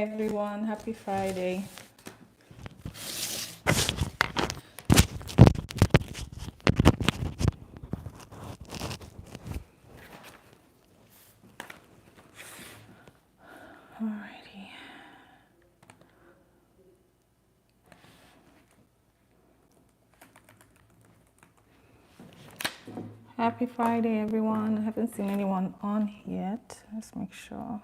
everyone. Happy Friday. Alrighty. Happy Friday, everyone. I haven't seen anyone on yet. Let's make sure.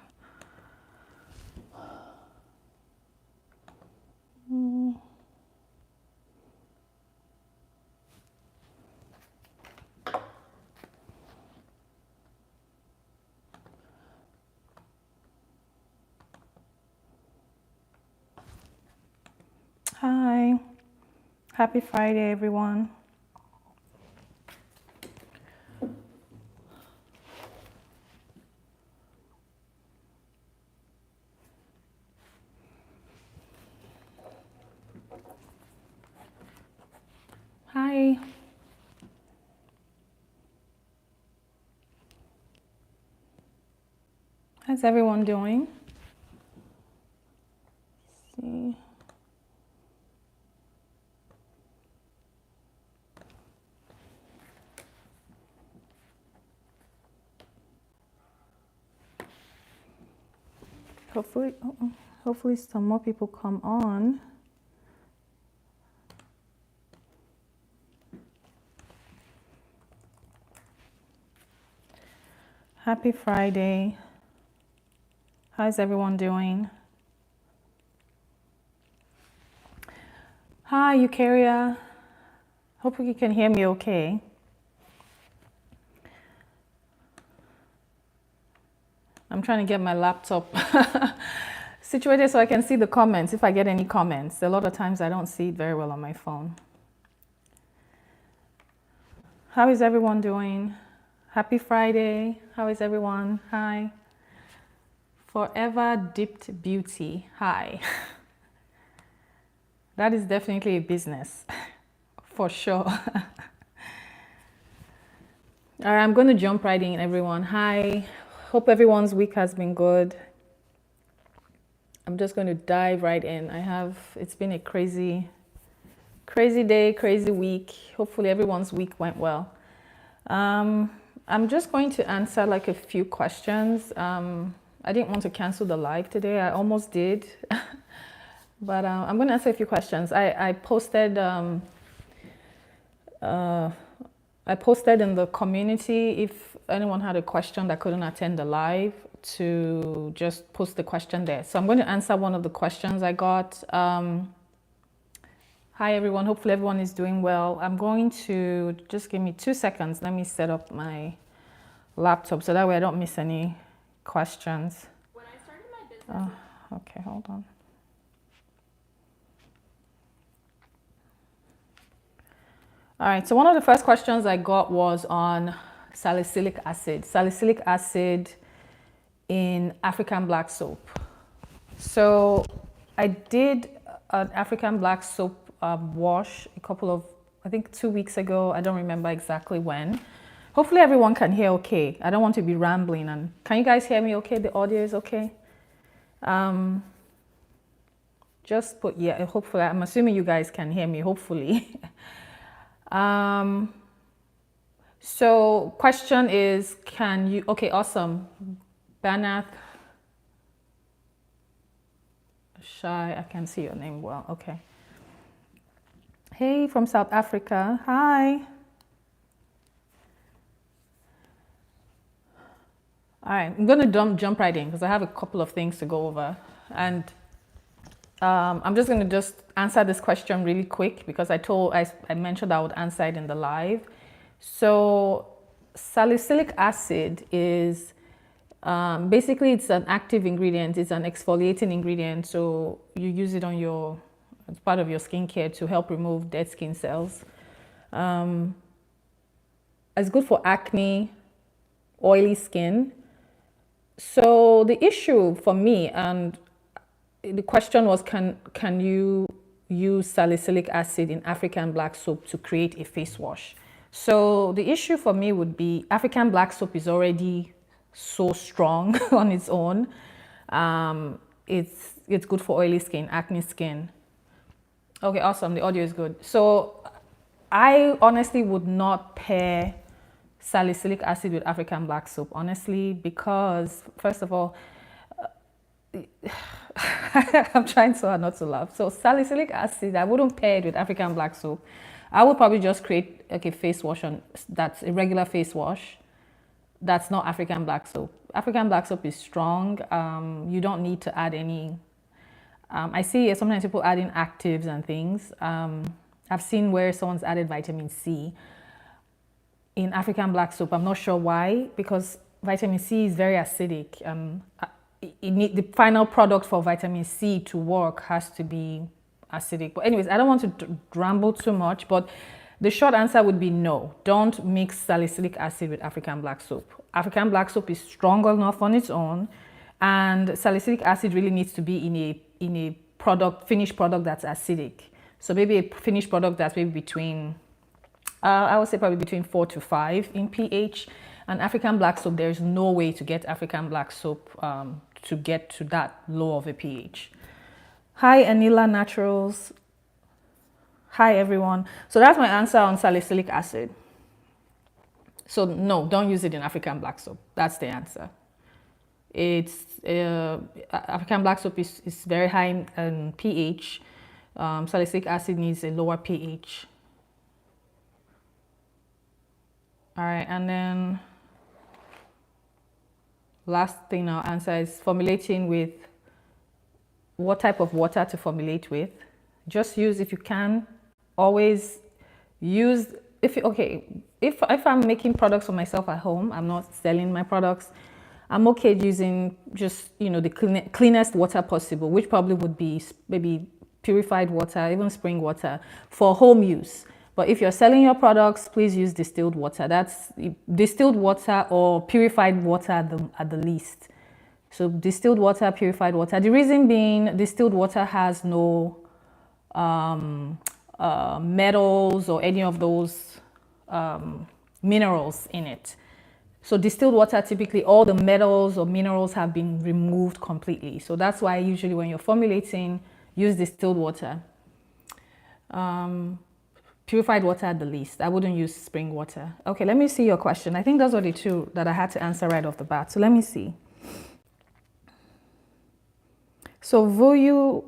Hi. Happy Friday, everyone. Hi. How's everyone doing? Let's see. Hopefully some more people come on. Happy Friday. How's everyone doing? Hi, Eukarya. Hope you can hear me okay. I'm trying to get my laptop situated so I can see the comments, if I get any comments. A lot of times I don't see it very well on my phone. How is everyone doing? Happy Friday. How is everyone? Hi. Forever Dipped Beauty. Hi. That is definitely a business, for sure. All right, I'm going to jump right in, everyone. Hi. Hope everyone's week has been good. I'm just going to dive right in. It's been a crazy day, crazy week. Hopefully everyone's week went well. I'm just going to answer like a few questions. I didn't want to cancel the live today. I almost did. But I'm going to answer a few questions. I posted in the community if anyone had a question that couldn't attend the live to just post the question there. So I'm going to answer one of the questions I got. Hi everyone, hopefully everyone is doing well. I'm going to just give me 2 seconds. Let me set up my laptop so that way I don't miss any questions. When I started my business. Okay, hold on. All right, so one of the first questions I got was on salicylic acid. Salicylic acid in African black soap. So I did an African black soap wash I think 2 weeks ago. I don't remember exactly when. Hopefully everyone can hear okay. I don't want to be rambling. And can you guys hear me okay? The audio is okay? Just put, yeah, hopefully, I'm assuming you guys can hear me, hopefully. So question is, okay, awesome. Banath Shai, I can see your name well, okay. Hey, from South Africa, hi. All right, I'm gonna jump right in because I have a couple of things to go over. And I'm just gonna answer this question really quick because I mentioned I would answer it in the live. So salicylic acid is basically it's an active ingredient. It's an exfoliating ingredient. So you use it as part of your skincare to help remove dead skin cells. It's good for acne, oily skin. So the issue for me, and the question was, can you use salicylic acid in African black soap to create a face wash? So the issue for me would be African black soap is already so strong on its own. it's good for oily skin, acne skin. Okay, awesome. The audio is good. So I honestly would not pair salicylic acid with African black soap, honestly, because first of all, I'm trying so hard not to laugh. So salicylic acid, I wouldn't pair it with African black soap. I would probably just create like a face wash that's a regular face wash. That's not African black soap. African black soap is strong. You don't need to add any. I see sometimes people add in actives and things. I've seen where someone's added vitamin C in African black soap. I'm not sure why, because vitamin C is very acidic. The final product for vitamin C to work has to be acidic. But anyways, I don't want to ramble too much, but the short answer would be no. Don't mix salicylic acid with African black soap. African black soap is strong enough on its own, and salicylic acid really needs to be in a finished product that's acidic. So maybe a finished product that's maybe between, I would say probably between 4 to 5 in pH. And African black soap, there's no way to get African black soap to get to that low of a pH. Hi, Anila Naturals. Hi, everyone. So that's my answer on salicylic acid. So no, don't use it in African black soap. That's the answer. It's African black soap is very high in pH. Salicylic acid needs a lower pH. All right, and then last thing I'll answer is formulating with. What type of water to formulate with? Just use, if you can, always use. If I'm making products for myself at home, I'm not selling my products, I'm okay using just the cleanest water possible, which probably would be maybe purified water, even spring water for home use. But if you're selling your products, please use distilled water. That's distilled water or purified water at the least. So distilled water, purified water. The reason being, distilled water has no metals or any of those minerals in it. So distilled water, typically all the metals or minerals have been removed completely. So that's why usually when you're formulating, use distilled water. Purified water at the least. I wouldn't use spring water. Okay, let me see your question. I think those were the two that I had to answer right off the bat. So let me see. So Vuyu,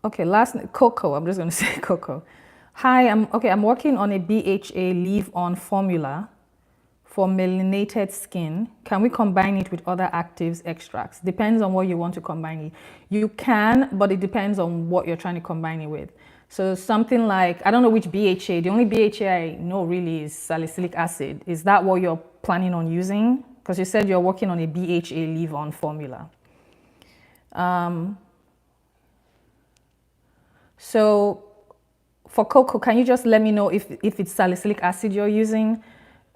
okay, Coco, I'm just going to say Coco. Hi, I'm working on a BHA leave-on formula for melanated skin. Can we combine it with other actives extracts? Depends on what you want to combine it. You can, but it depends on what you're trying to combine it with. So something like, I don't know which BHA, the only BHA I know really is salicylic acid. Is that what you're planning on using? Because you said you're working on a BHA leave-on formula. So for Coco, can you just let me know if it's salicylic acid you're using?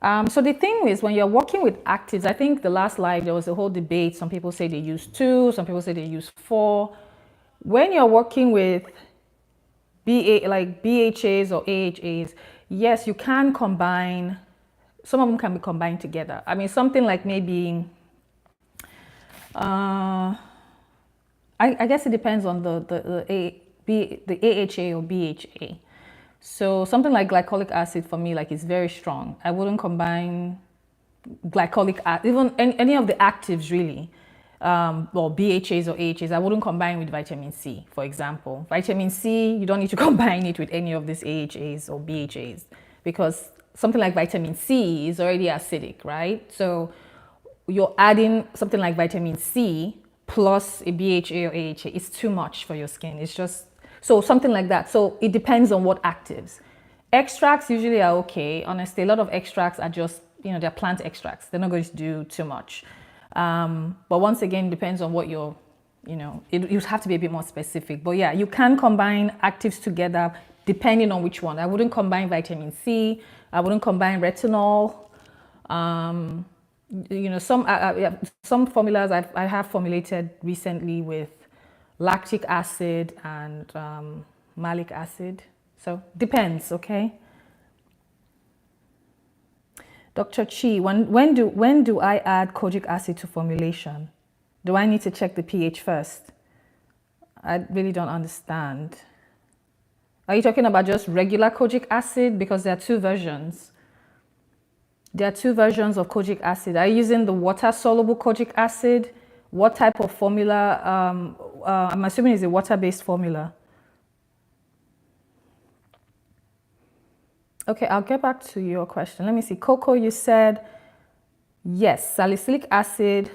So the thing is, when you're working with actives, I think the last live, there was a whole debate. Some people say they use 2, some people say they use 4. When you're working with like BHAs or AHAs, yes, you can combine. Some of them can be combined together. I mean, something like maybe, I guess it depends on the AHA or BHA. So something like glycolic acid for me, like, it's very strong. I wouldn't combine glycolic acid, even any of the actives really, or BHAs or AHAs. I wouldn't combine with vitamin C, for example. Vitamin C, you don't need to combine it with any of these AHAs or BHAs, because something like vitamin C is already acidic, right? So you're adding something like vitamin C plus a BHA or AHA, it's too much for your skin. It's just, so something like that. So it depends on what actives. Extracts usually are okay. Honestly, a lot of extracts are just, they're plant extracts. They're not going to do too much. But once again, depends on what you're, you have to be a bit more specific. But yeah, you can combine actives together depending on which one. I wouldn't combine vitamin C. I wouldn't combine retinol. Some formulas I have formulated recently with lactic acid and malic acid. So depends, okay? Dr. Chi, when do I add kojic acid to formulation? Do I need to check the pH first? I really don't understand. Are you talking about just regular kojic acid? Because there are two versions. There are two versions of kojic acid. Are you using the water-soluble kojic acid? What type of formula? I'm assuming it's a water-based formula. Okay, I'll get back to your question. Let me see. Coco, you said yes, salicylic acid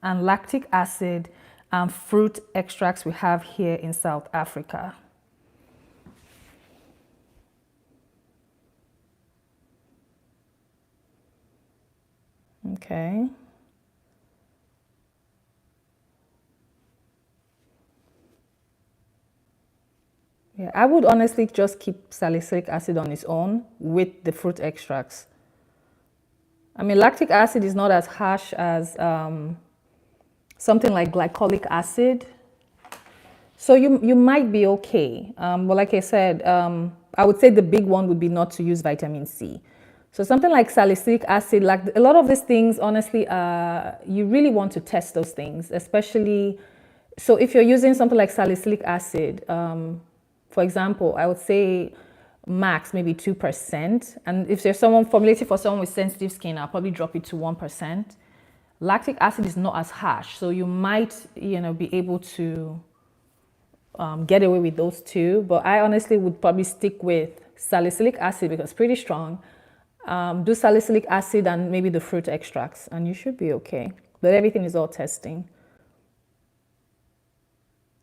and lactic acid and fruit extracts we have here in South Africa. Okay. Yeah, I would honestly just keep salicylic acid on its own with the fruit extracts. I mean, lactic acid is not as harsh as something like glycolic acid. So you might be okay. But like I said, I would say the big one would be not to use vitamin C. So something like salicylic acid, like a lot of these things, honestly, you really want to test those things, especially. So if you're using something like salicylic acid, for example, I would say max maybe 2%. And if there's someone formulating for someone with sensitive skin, I'll probably drop it to 1%. Lactic acid is not as harsh, so you might, be able to get away with those two. But I honestly would probably stick with salicylic acid because it's pretty strong. Do salicylic acid and maybe the fruit extracts, and you should be okay. But everything is all testing.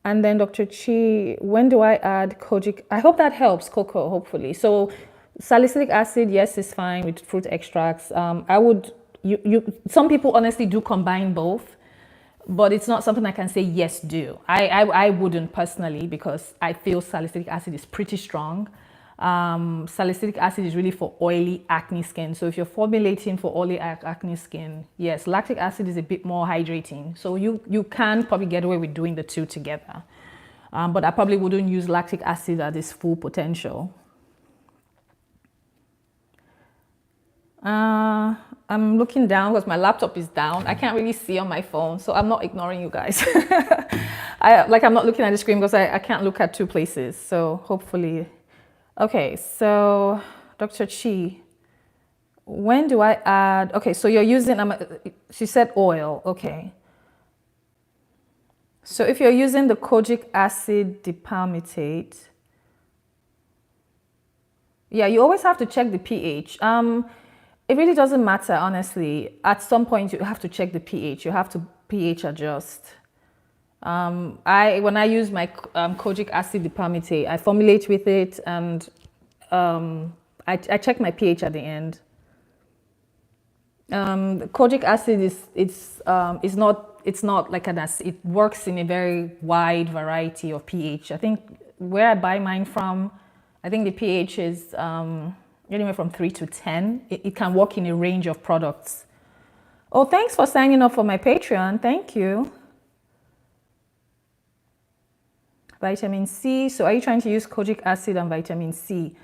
And then Dr. Chi, when do I add kojic? I hope that helps, Coco, hopefully. So salicylic acid, yes, is fine with fruit extracts. I would, some people honestly do combine both, but it's not something I can say, yes, do. I wouldn't personally because I feel salicylic acid is pretty strong. Salicylic acid is really for oily acne skin. So if you're formulating for oily acne skin, yes, lactic acid is a bit more hydrating. So you can probably get away with doing the two together. But I probably wouldn't use lactic acid at its full potential. I'm looking down because my laptop is down. I can't really see on my phone, so I'm not ignoring you guys. I'm not looking at the screen because I can't look at two places. So hopefully. Okay, so Dr. Chi, when do I add? Okay, so you're using, she said oil, okay. So if you're using the kojic acid dipalmitate, yeah, you always have to check the pH. It really doesn't matter, honestly. At some point, you have to check the pH. You have to pH adjust. When I use my kojic acid dipalmitate, I formulate with it, and I check my pH at the end. Kojic acid is not like an acid. It works in a very wide variety of pH. I think where I buy mine from, I think the pH is anywhere from 3 to 10. It can work in a range of products. Oh, thanks for signing up for my Patreon. Thank you. Vitamin C. So are you trying to use kojic acid and vitamin C?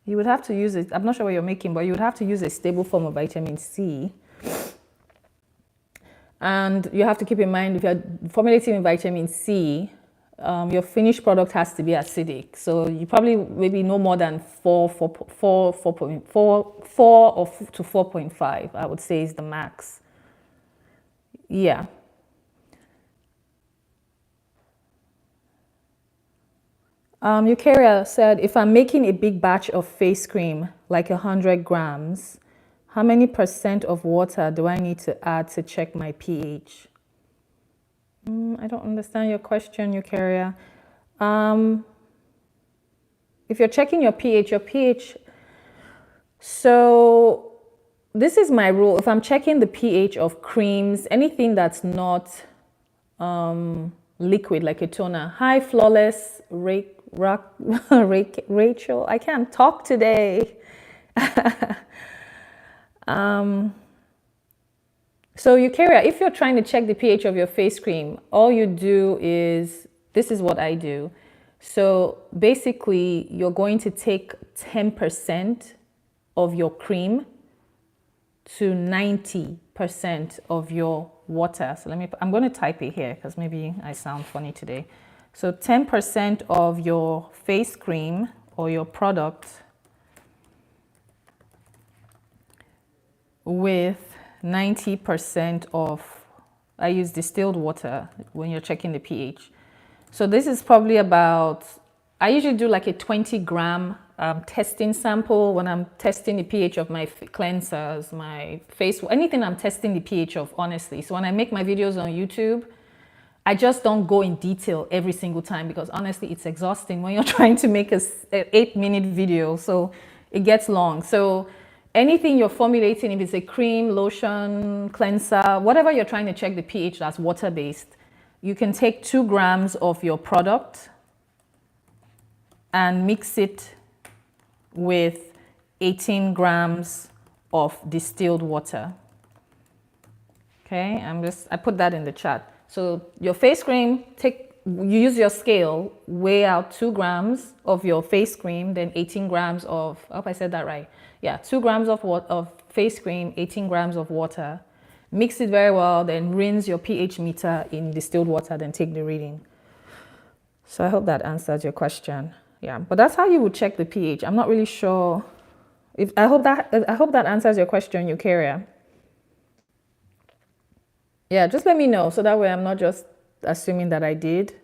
You would have to use it. I'm not sure what you're making, but you would have to use a stable form of vitamin C. And you have to keep in mind, if you're formulating with vitamin C, your finished product has to be acidic. So you probably maybe no more than 4 to 4.5, I would say is the max. Yeah. Eukarya said, if I'm making a big batch of face cream, like 100 grams, how many % of water do I need to add to check my pH? I don't understand your question, Eukarya. If you're checking your pH, so this is my rule. If I'm checking the pH of creams, anything that's not liquid, like a toner. Hi, Flawless, Rachel, I can't talk today. So Eukarya, if you're trying to check the pH of your face cream, all you do is, this is what I do. So basically, you're going to take 10% of your cream to 90% of your water. So I'm going to type it here because maybe I sound funny today. So 10% of your face cream or your product with 90% of, I use distilled water when you're checking the pH. So this is probably about, I usually do like a 20-gram testing sample when I'm testing the pH of my cleansers, my face, anything I'm testing the pH of, honestly. So when I make my videos on YouTube, I just don't go in detail every single time because honestly, it's exhausting when you're trying to make an 8-minute video. So it gets long. So anything you're formulating, if it's a cream, lotion, cleanser, whatever you're trying to check the pH that's water-based, you can take 2 grams of your product and mix it with 18 grams of distilled water. Okay, I put that in the chat. So your face cream, you use your scale, weigh out 2 grams of your face cream, then 18 grams of, I hope I said that right. Yeah, 2 grams of face cream, 18 grams of water. Mix it very well, then rinse your pH meter in distilled water, then take the reading. So I hope that answers your question. Yeah, but that's how you would check the pH. I'm not really sure. I hope that answers your question, Eukarya. Yeah, just let me know so that way I'm not just assuming that I did.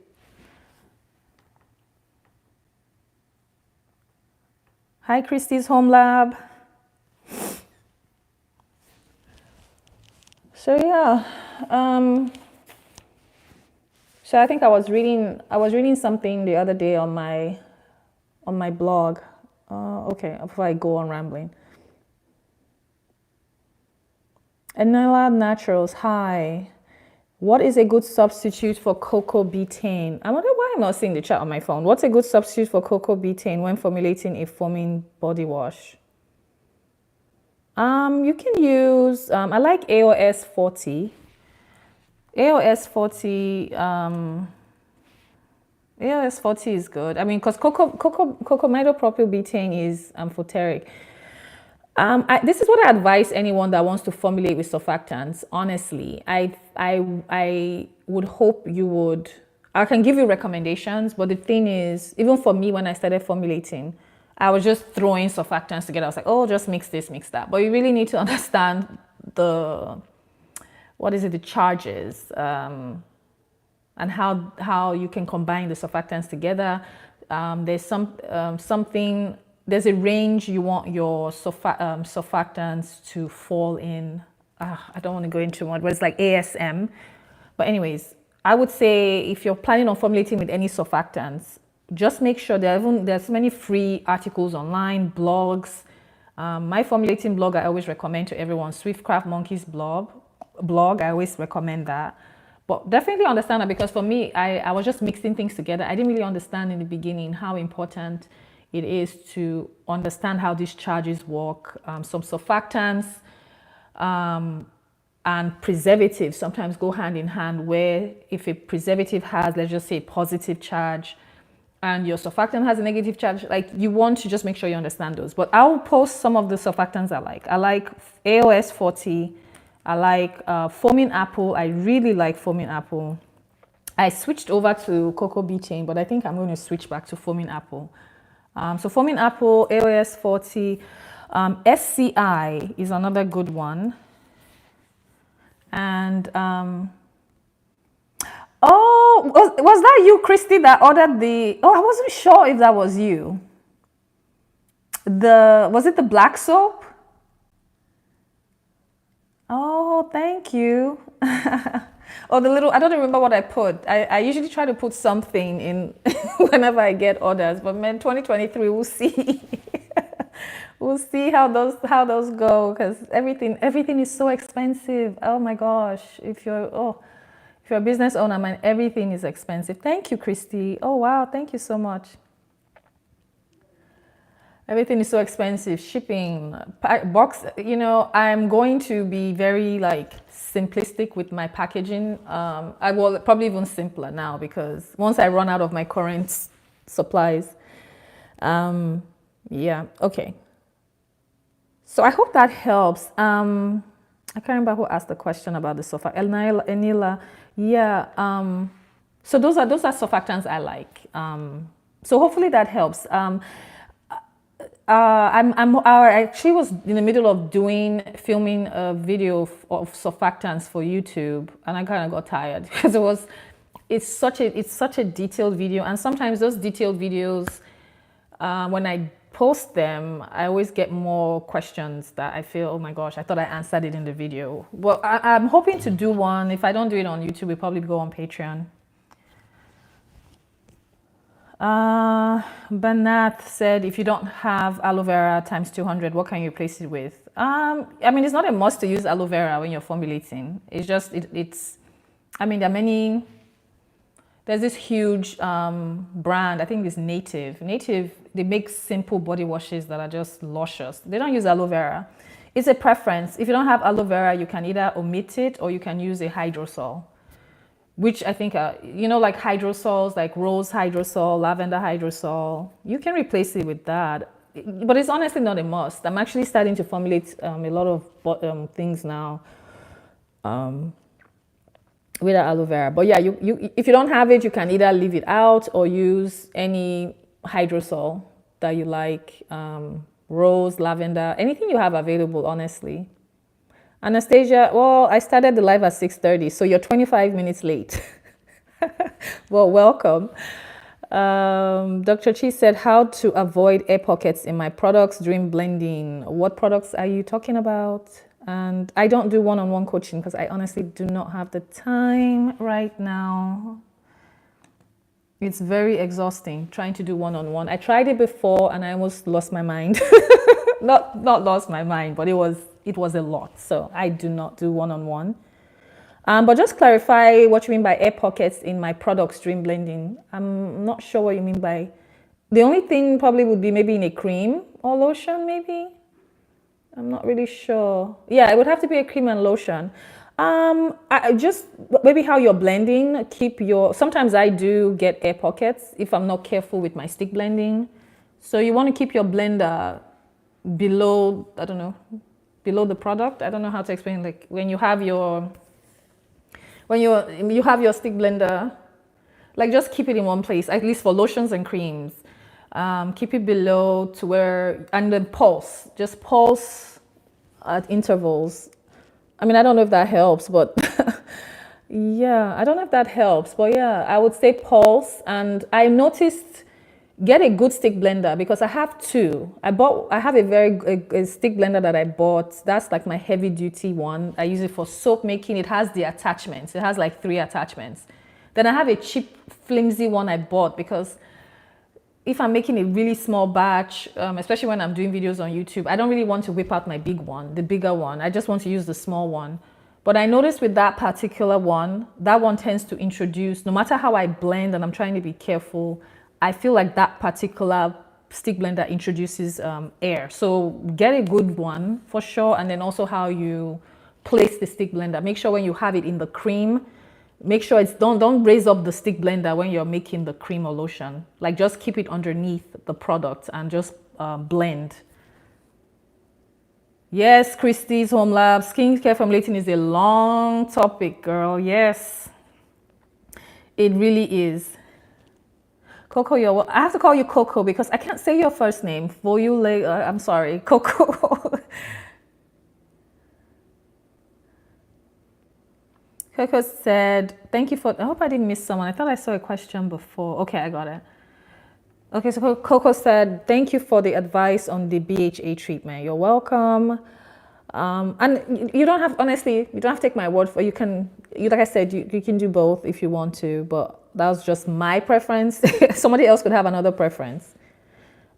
Hi, Christy's Home Lab. So yeah, so I think I was reading something the other day on my blog. Okay, before I go on rambling. Anela Naturals, hi. What is a good substitute for cocoa betaine? I wonder why I'm not seeing the chat on my phone. What's a good substitute for cocoa betaine when formulating a foaming body wash? You can use, I like AOS 40. AOS 40, AOS 40 is good. I mean, because cocamidopropyl betaine is amphoteric. This is what I advise anyone that wants to formulate with surfactants. Honestly, I would hope you would. I can give you recommendations, but the thing is, even for me, when I started formulating, I was just throwing surfactants together. I was like, oh, just mix this, mix that. But you really need to understand the charges, and how you can combine the surfactants together. There's a range you want your surfactants to fall in. I don't want to go into one, but it's like ASM. But anyways, I would say if you're planning on formulating with any surfactants, just make sure there's many free articles online, blogs. My formulating blog, I always recommend to everyone, Swiftcraft Monkey's blog. I always recommend that. But definitely understand that, because for me, I was just mixing things together. I didn't really understand in the beginning how important it is to understand how these charges work. Some surfactants and preservatives sometimes go hand in hand, where if a preservative has, let's just say, a positive charge and your surfactant has a negative charge, like, you want to just make sure you understand those. But I'll post some of the surfactants I like. I like AOS 40. I like foaming apple. I really like foaming apple. I switched over to cocoa betaine, but I think I'm going to switch back to foaming apple. So foaming apple, AOS 40. SCI is another good one. And oh, was that you, Christy, that ordered the? Oh, I wasn't sure if that was you. Was it the black soap? Oh, thank you. Oh, I don't remember what I put. I usually try to put something in whenever I get orders, but man, 2023, we'll see. We'll see how those go, because everything is so expensive. Oh my gosh. If you're a business owner, man, everything is expensive. Thank you, Christy. Oh wow, thank you so much. Everything is so expensive. Shipping, box, I'm going to be very simplistic with my packaging. I will probably even simpler now, because once I run out of my current supplies. Yeah, okay. So I hope that helps. I can't remember who asked the question about the surfactant. Enila, yeah. So those are surfactants I like. So hopefully that helps. I actually was in the middle of filming a video of surfactants for YouTube, and I kind of got tired because it's such a detailed video, and sometimes those detailed videos, when I post them, I always get more questions that I feel, oh my gosh, I thought I answered it in the video. Well, I'm hoping to do one. If I don't do it on YouTube, we'll probably go on Patreon. Banath said, if you don't have aloe vera times 200, what can you replace it with? I mean, it's not a must to use aloe vera when you're formulating. It's just, I mean, there are many, there's this huge brand, I think it's Native. Native, they make simple body washes that are just luscious. They don't use aloe vera. It's a preference. If you don't have aloe vera, you can either omit it or you can use a hydrosol, which I think, like hydrosols, like rose hydrosol, lavender hydrosol, you can replace it with that. But it's honestly not a must. I'm actually starting to formulate a lot of things now with aloe vera. But yeah, if you don't have it, you can either leave it out or use any hydrosol that you like, rose, lavender, anything you have available, honestly. Anastasia, well, I started the live at 6:30, so you're 25 minutes late. Well, welcome. Dr. Chi said, how to avoid air pockets in my products during blending. What products are you talking about? And I don't do one-on-one coaching because I honestly do not have the time right now. It's very exhausting trying to do one-on-one. I tried it before and I almost lost my mind. Not lost my mind, but it was a lot. So I do not do one-on-one. But just clarify what you mean by air pockets in my products during blending. I'm not sure what you mean by. The only thing probably would be maybe in a cream or lotion, maybe. I'm not really sure. Yeah, it would have to be a cream and lotion. I just maybe how you're blending. Sometimes I do get air pockets if I'm not careful with my stick blending. So you want to keep your blender below, I don't know, below the product. I don't know how to explain. Like when you have your stick blender, like just keep it in one place, at least for lotions and creams. Keep it below to where, and then just pulse at intervals. I mean, I don't know if that helps, but yeah, I don't know if that helps, but yeah, I would say pulse. And I noticed, get a good stick blender because I have two. I have a stick blender that I bought. That's like my heavy duty one. I use it for soap making. It has the attachments. It has like 3 attachments. Then I have a cheap, flimsy one I bought because if I'm making a really small batch, especially when I'm doing videos on YouTube, I don't really want to whip out my big one, the bigger one. I just want to use the small one. But I noticed with that particular one, that one tends to introduce, no matter how I blend and I'm trying to be careful, I feel like that particular stick blender introduces air. So get a good one for sure. And then also how you place the stick blender. Make sure when you have it in the cream, make sure don't raise up the stick blender when you're making the cream or lotion. Like just keep it underneath the product and just blend. Yes, Christie's Home Lab. Skincare formulating is a long topic, girl. Yes, it really is. Coco, I have to call you Coco because I can't say your first name. I'm sorry, Coco. Coco said, thank you for, I hope I didn't miss someone. I thought I saw a question before. Okay, I got it. Okay, so Coco said, thank you for the advice on the BHA treatment. You're welcome. And you don't have, honestly, you don't have to take my word for it. Like I said, you can do both if you want to, but that was just my preference. Somebody else could have another preference.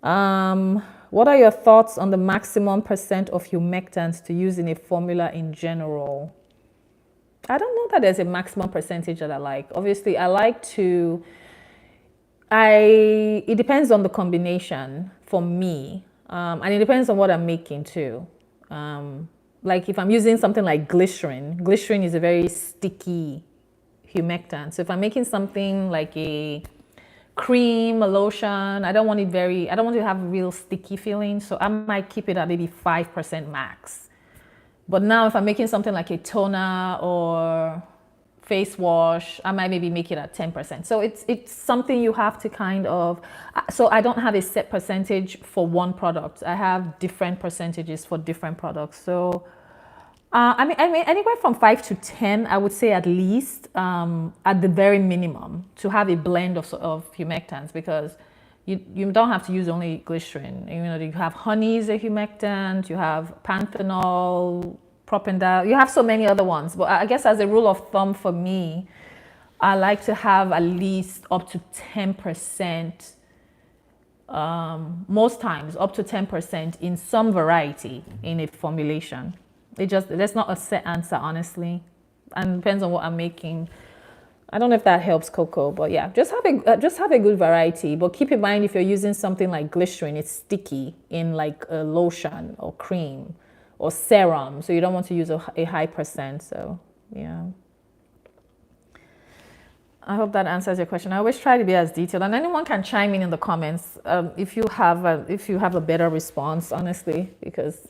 What are your thoughts on the maximum % of humectants to use in a formula in general? I don't know that there's a maximum percentage that I like. Obviously, it depends on the combination for me. And it depends on what I'm making too. Like if I'm using something like glycerin is a very sticky humectant. So if I'm making something like a cream, a lotion, I don't want to have a real sticky feeling. So I might keep it at maybe 5% max. But now if I'm making something like a toner or face wash, I might maybe make it at 10%. So it's something you have to kind of, so I don't have a set percentage for one product. I have different percentages for different products. So I mean, anywhere from 5 to 10, I would say at least, at the very minimum, to have a blend of humectants, because you don't have to use only glycerin. You know, you have honey is a humectant, you have panthenol, propanediol, you have so many other ones. But I guess as a rule of thumb for me, I like to have at least up to 10%, most times up to 10% in some variety in a formulation. There's not a set answer, honestly, and depends on what I'm making. I don't know if that helps, Coco, but yeah, just have a good variety. But keep in mind, if you're using something like glycerin, it's sticky in like a lotion or cream or serum, so you don't want to use a high percent. So yeah, I hope that answers your question. I always try to be as detailed, and anyone can chime in the comments if you have a better response, honestly, because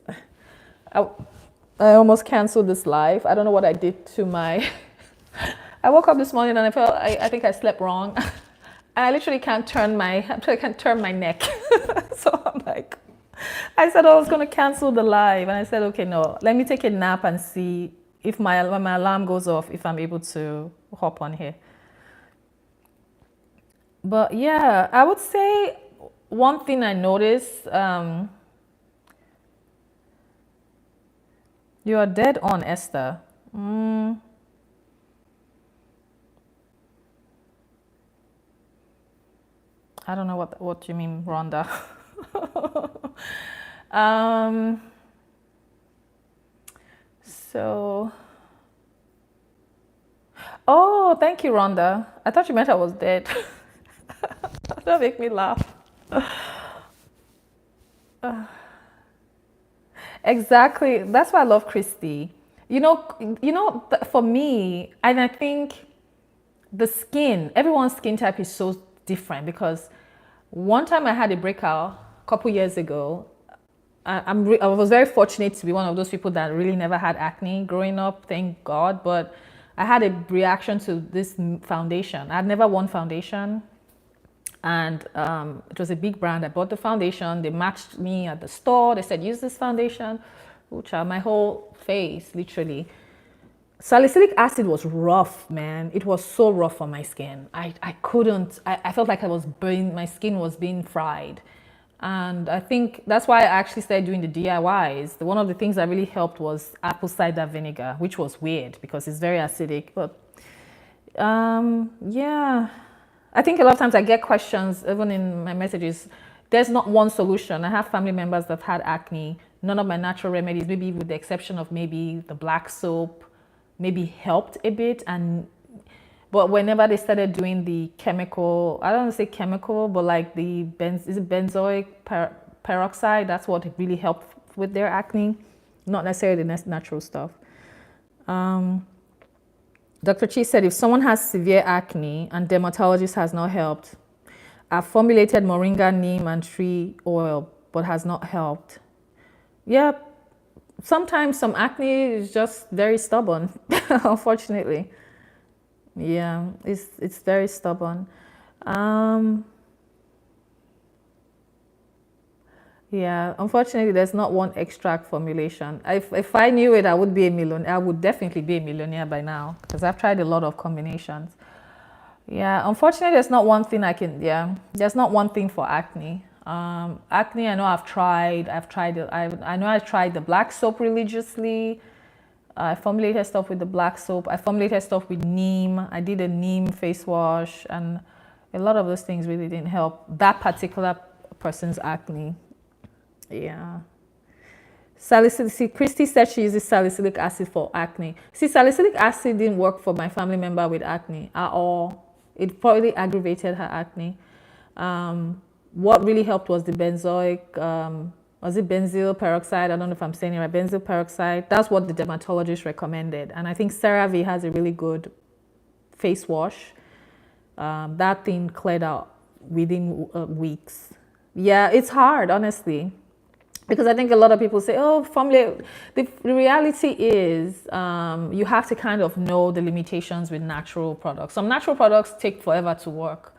I almost canceled this live. I don't know what I did to my. I woke up this morning and I think I slept wrong. I literally can't turn my neck. So I'm like, I said I was going to cancel the live, and I said, okay, no, let me take a nap and see if when my alarm goes off, if I'm able to hop on here. But yeah, I would say one thing I noticed. You are dead on, Esther. I don't know what you mean, Rhonda. So, oh, thank you, Rhonda. I thought you meant I was dead. That make me laugh. Exactly. That's why I love Christy. For me, and I think everyone's skin type is so different, because one time I had a breakout a couple years ago. I was very fortunate to be one of those people that really never had acne growing up, thank God. But I had a reaction to this foundation. I'd never worn foundation. And it was a big brand. I bought the foundation. They matched me at the store. They said, use this foundation. Which my whole face, literally. Salicylic acid was rough, man. It was so rough on my skin. I felt like my skin was being fried. And I think that's why I actually started doing the DIYs. One of the things that really helped was apple cider vinegar, which was weird because it's very acidic. But yeah. I think a lot of times I get questions, even in my messages. There's not one solution. I have family members that had acne. None of my natural remedies, maybe with the exception of maybe the black soap, maybe helped a bit. But whenever they started doing the chemical, I don't want to say chemical, but like the benzoic peroxide, that's what really helped with their acne, not necessarily the natural stuff. Dr. Chi said, if someone has severe acne and dermatologist has not helped, I've formulated moringa, neem, and tree oil, but has not helped. Yeah, sometimes some acne is just very stubborn, unfortunately. Yeah, it's very stubborn. Yeah, unfortunately, there's not one extract formulation. If I knew it, I would be a millionaire. I would definitely be a millionaire by now, because I've tried a lot of combinations. Yeah, unfortunately, there's not one thing there's not one thing for acne. Acne, I know I've tried it. I know I tried the black soap religiously. I formulated stuff with the black soap. I formulated stuff with neem. I did a neem face wash, and a lot of those things really didn't help that particular person's acne. Yeah. See, Christy said she uses salicylic acid for acne. See, salicylic acid didn't work for my family member with acne at all. It probably aggravated her acne. What really helped was the was it benzyl peroxide? I don't know if I'm saying it right. Benzyl peroxide. That's what the dermatologist recommended. And I think CeraVe has a really good face wash. That thing cleared out within weeks. Yeah, it's hard, honestly. because I think a lot of people say, oh, formulate. The reality is you have to kind of know the limitations with natural products. Some natural products take forever to work.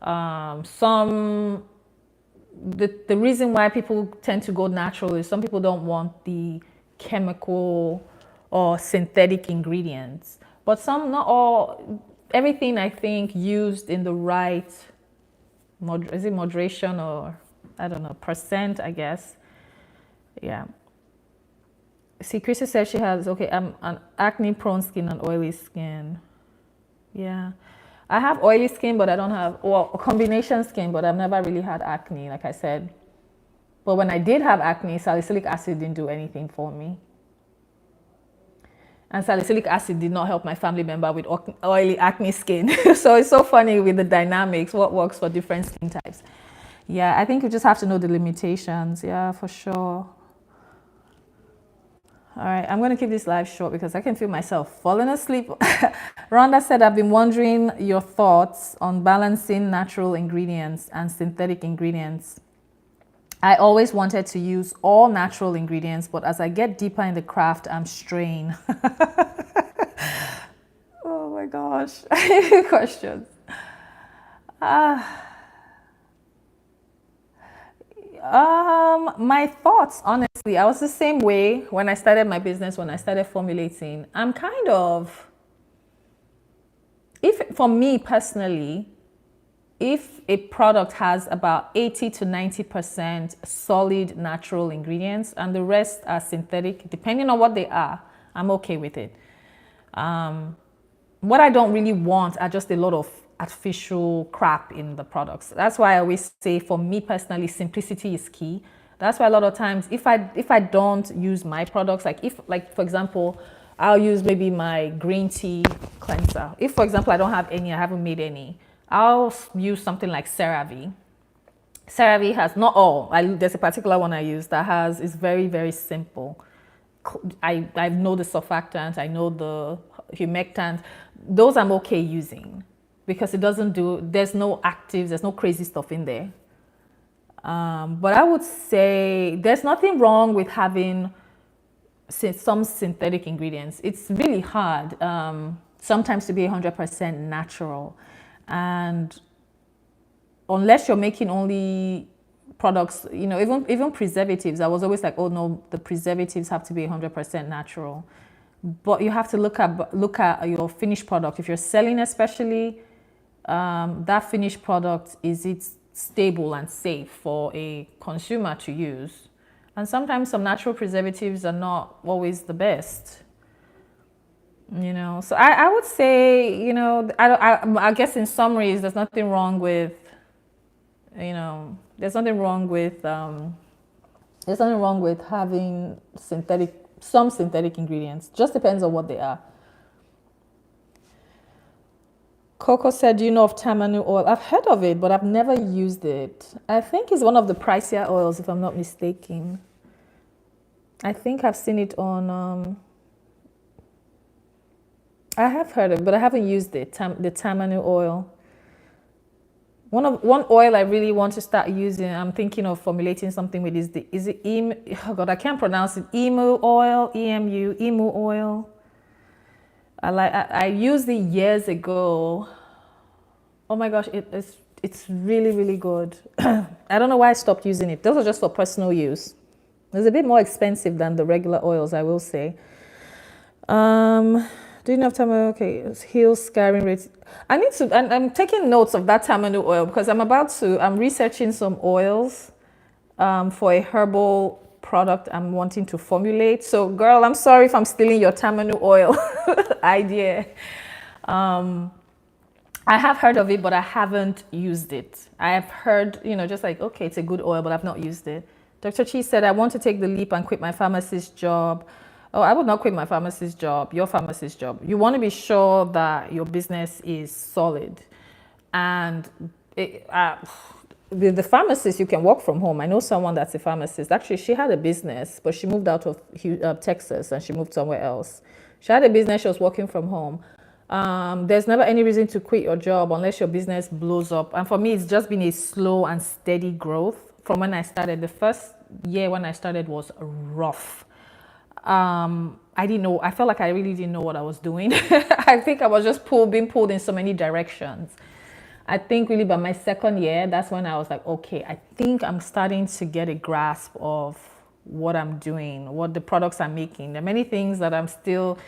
The reason why people tend to go natural is some people don't want the chemical or synthetic ingredients. But some, not all, everything I think used in the right, is it moderation or I don't know, percent, I guess. Yeah. See, Chrissy says she has, okay, I'm an acne prone skin and oily skin. Yeah. I have oily skin, but I don't have, well, combination skin, but I've never really had acne, like I said. But when I did have acne, salicylic acid didn't do anything for me. And salicylic acid did not help my family member with oily acne skin. So it's so funny with the dynamics, what works for different skin types. Yeah, I think you just have to know the limitations. Yeah, for sure. All right, I'm going to keep this live short because I can feel myself falling asleep. Rhonda said, I've been wondering your thoughts on balancing natural ingredients and synthetic ingredients. I always wanted to use all natural ingredients, but as I get deeper in the craft, I'm straying. Oh my gosh. Questions. My thoughts, honestly, I was the same way when I started my business, when I started formulating. I'm kind of, for me personally, if a product has about 80 to 90% solid natural ingredients and the rest are synthetic, depending on what they are, I'm okay with it. What I don't really want are just a lot of artificial crap in the products. That's why I always say, for me personally, simplicity is key. That's why a lot of times, if I don't use my products, like for example, I'll use maybe my green tea cleanser. If, for example, I don't have any, I haven't made any, I'll use something like CeraVe. CeraVe has, not all, there's a particular one I use that is very, very simple. I know the surfactant, I know the humectant. Those I'm okay using because there's no actives, there's no crazy stuff in there. But I would say there's nothing wrong with having some synthetic ingredients. It's really hard sometimes to be 100% natural. And unless you're making only products, even preservatives, I was always like, oh no, the preservatives have to be 100% natural. But you have to look at your finished product. If you're selling especially, that finished product, is it stable and safe for a consumer to use? And sometimes some natural preservatives are not always the best. So I would say, I guess in summaries, there's nothing wrong with, there's nothing wrong with having some synthetic ingredients. Just depends on what they are. Coco said, do you know of tamanu oil? I've heard of it, but I've never used it. I think it's one of the pricier oils, if I'm not mistaken. I think I've seen it on, I have heard of it, but I haven't used it, the tamanu oil. One oil I really want to start using, I'm thinking of formulating something with, is it emu? Oh God, I can't pronounce it. Emu oil, emu oil. I used it years ago. Oh my gosh, it's really, really good. I don't know why I stopped using it. Those are just for personal use. It's a bit more expensive than the regular oils, I will say. Do you know of tamanu? Okay, it's heals scarring rates. I'm taking notes of that tamanu oil because I'm researching some oils for a herbal product I'm wanting to formulate. So girl, I'm sorry if I'm stealing your tamanu oil idea. I have heard of it, but I haven't used it. I have heard, just like, okay, it's a good oil, but I've not used it. Dr. Chi said, I want to take the leap and quit my pharmacist job. Oh, I would not quit my pharmacist job, your pharmacist job. You want to be sure that your business is solid. And with the pharmacist, you can work from home. I know someone that's a pharmacist. Actually, she had a business, but she moved out of Texas and she moved somewhere else. She had a business, she was working from home. There's never any reason to quit your job unless your business blows up. And for me, it's just been a slow and steady growth from when I started. The first year when I started was rough. I didn't know. I felt like I really didn't know what I was doing. I think I was just being pulled in so many directions. I think really by my second year, that's when I was like, okay, I think I'm starting to get a grasp of what I'm doing, what the products I'm making. There are many things that I'm still,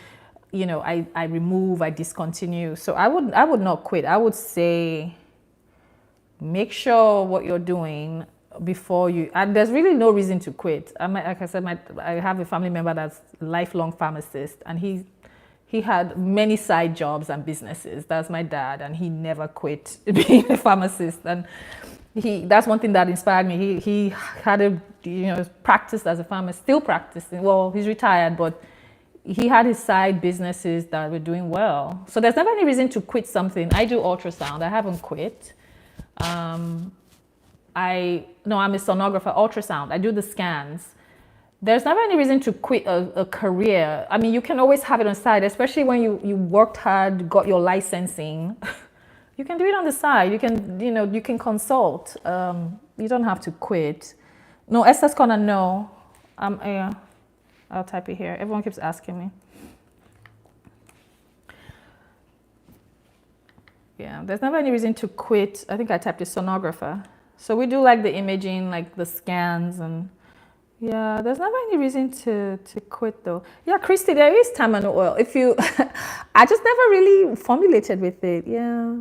I remove, I discontinue. So I would not quit. I would say, make sure what you're doing before you, and there's really no reason to quit. Like I said, I have a family member that's a lifelong pharmacist, and he had many side jobs and businesses. That's my dad, and he never quit being a pharmacist. And that's one thing that inspired me. He had practiced as a pharmacist, still practicing. Well, he's retired, but he had his side businesses that were doing well. So there's never any reason to quit something. I do ultrasound. I haven't quit. I'm a sonographer, ultrasound. I do the scans. There's never any reason to quit a career. I mean, you can always have it on the side, especially when you worked hard, got your licensing. You can do it on the side. You can consult. You don't have to quit. No, Esther's Corner, no. I'll type it here. Everyone keeps asking me. Yeah, there's never any reason to quit. I think I typed a sonographer. So we do like the imaging, like the scans, and yeah, there's never any reason to quit though. Yeah, Christy, there is tamarind oil. If you, I just never really formulated with it. Yeah.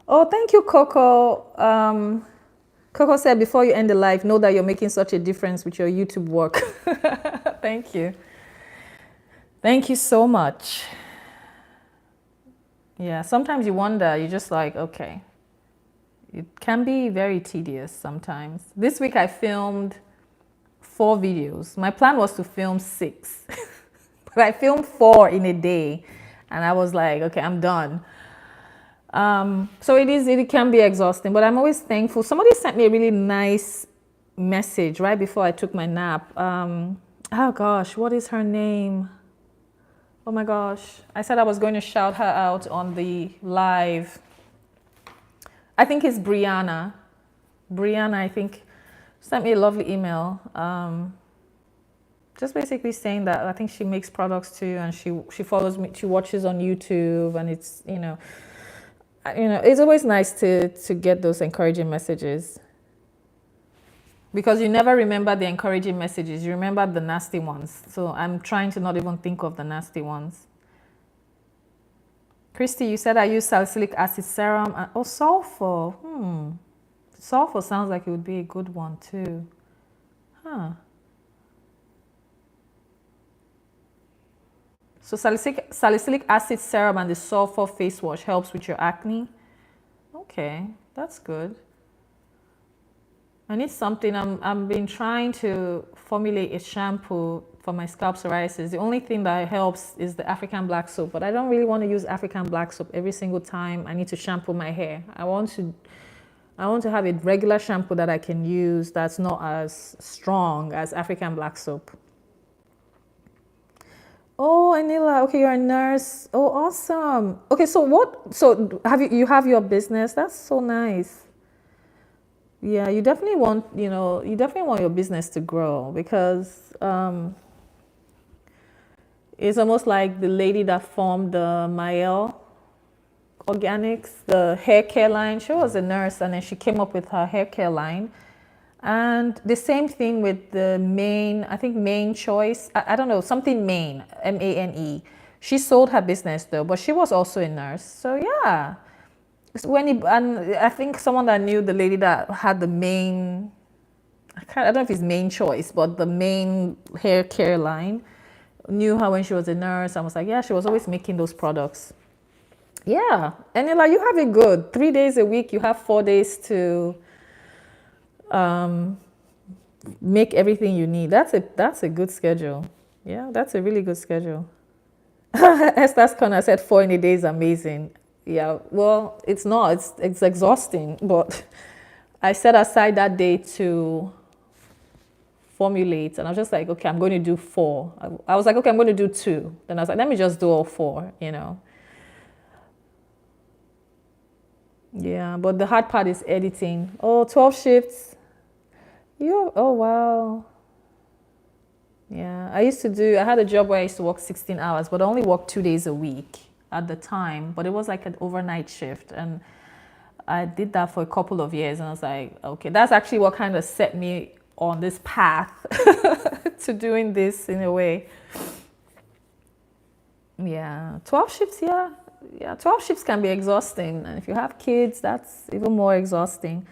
Oh, thank you, Coco. Coco said, before you end the live, know that you're making such a difference with your YouTube work. Thank you. Thank you so much. Yeah, sometimes you wonder, you're just like, okay. It can be very tedious sometimes. This week I filmed 4 videos. My plan was to film 6, but I filmed 4 in a day. And I was like, okay, I'm done. So it can be exhausting, but I'm always thankful. Somebody sent me a really nice message right before I took my nap. Oh gosh, what is her name? Oh my gosh. I said I was going to shout her out on the live. I think it's Brianna. Brianna, I think, sent me a lovely email. Just basically saying that I think she makes products too, and she follows me, she watches on YouTube, and it's, it's always nice to get those encouraging messages. Because you never remember the encouraging messages, you remember the nasty ones. So I'm trying to not even think of the nasty ones. Christy, you said I use salicylic acid serum. Oh, sulfur. Sulfur sounds like it would be a good one too. Huh. So salicylic acid serum and the sulfur face wash helps with your acne. Okay, that's good. I need something. I've been trying to formulate a shampoo for my scalp psoriasis. The only thing that helps is the African black soap, but I don't really want to use African black soap every single time I need to shampoo my hair. I want to have a regular shampoo that I can use that's not as strong as African black soap. Oh, Anila, okay, you're a nurse. Oh, awesome. Okay, so you have your business? That's so nice. Yeah, you definitely want your business to grow, because it's almost like the lady that formed the Mael Organics, the hair care line. She was a nurse, and then she came up with her hair care line. And the same thing with the Main Choice. I don't know, something Main, MANE. She sold her business though, but she was also a nurse. So yeah. And I think someone that knew the lady that had the Main, I don't know if it's Main Choice, but the Main hair care line, knew her when she was a nurse. I was like, yeah, she was always making those products. Yeah, and you're like, you have it good. 3 days a week, you have 4 days to make everything you need. That's a good schedule. Yeah, that's a really good schedule. Esther's Corner said 4 in a day is amazing. Yeah, well, it's not. It's exhausting, but I set aside that day to formulate, and I was just like, okay, I'm going to do 4. I was like, okay, I'm going to do 2. Then I was like, let me just do all 4, Yeah, but the hard part is editing. Oh, 12 shifts. Oh, wow. Yeah, I had a job where I used to work 16 hours, but I only worked 2 days a week at the time. But it was like an overnight shift. And I did that for a couple of years. And I was like, okay, that's actually what kind of set me on this path to doing this in a way. Yeah, 12 shifts, yeah. Yeah, 12 shifts can be exhausting. And if you have kids, that's even more exhausting.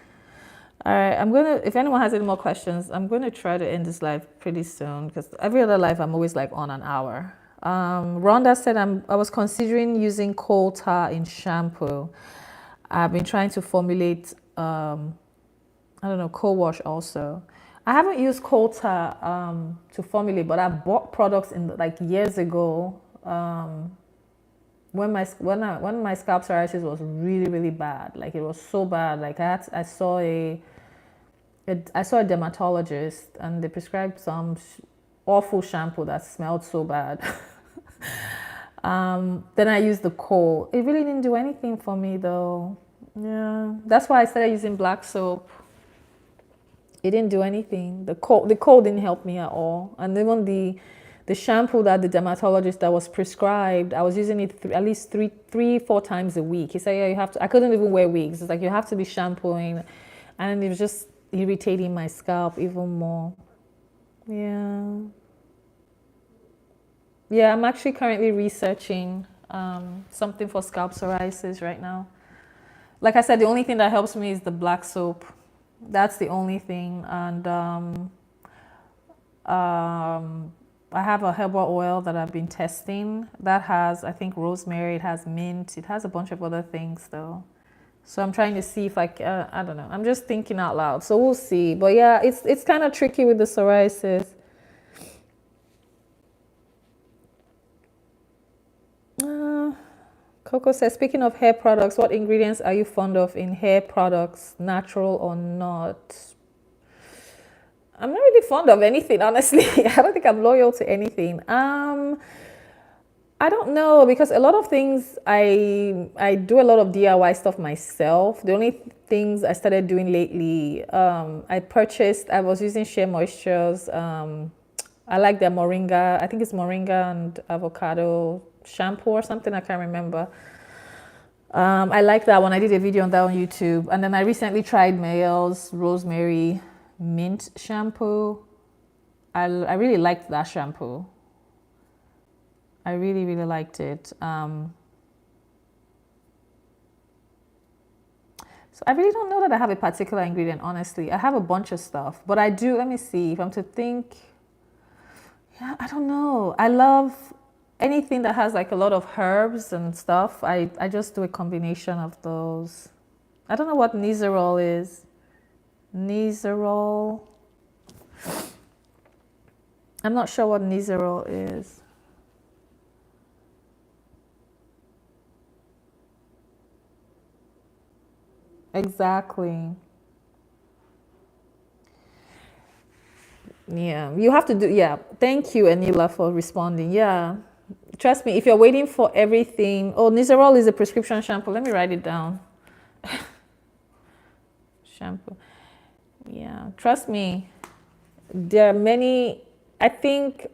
All right, if anyone has any more questions, I'm going to try to end this live pretty soon because every other live I'm always like on an hour. Rhonda said I was considering using coal tar in shampoo. I've been trying to formulate, I don't know, coal wash also. I haven't used coal tar to formulate, but I bought products in like years ago when my scalp psoriasis was really, really bad. Like it was so bad. Like I saw a dermatologist and they prescribed some awful shampoo that smelled so bad. Then I used the coal. It really didn't do anything for me though. Yeah, that's why I started using black soap. It didn't do anything. The coal didn't help me at all. And even the shampoo that the dermatologist that was prescribed, I was using it at least three, 4 times a week. He said, yeah, you have to. I couldn't even wear wigs. It's like you have to be shampooing, and it was just irritating my scalp even more. Yeah. Yeah, I'm actually currently researching something for scalp psoriasis right now. Like I said, the only thing that helps me is the black soap. That's the only thing. And I have a herbal oil that I've been testing that has, I think, rosemary, it has mint, it has a bunch of other things though. So I'm trying to see if I don't know. I'm just thinking out loud. So we'll see. But yeah, it's kind of tricky with the psoriasis. Coco says, speaking of hair products, what ingredients are you fond of in hair products, natural or not? I'm not really fond of anything, honestly. I don't think I'm loyal to anything. I don't know because a lot of things I do a lot of DIY stuff myself. The only things I started doing lately, I was using Shea Moistures. I like their moringa. I think it's moringa and avocado shampoo or something. I can't remember. I like that one. I did a video on that on YouTube. And then I recently tried Mayel's rosemary mint shampoo. I really liked that shampoo. I really, really liked it. So I really don't know that I have a particular ingredient, honestly. I have a bunch of stuff, but I do, let me see, if I'm to think, yeah, I don't know. I love anything that has like a lot of herbs and stuff. I just do a combination of those. I don't know what Nizzerol is. Nizzerol. I'm not sure what Nizzerol is. Exactly. Yeah, you have to do, yeah. Thank you, Anila, for responding. Yeah. Trust me, if you're waiting for everything, oh, Nizzerol is a prescription shampoo. Let me write it down. Shampoo. Yeah, trust me. There are many, I think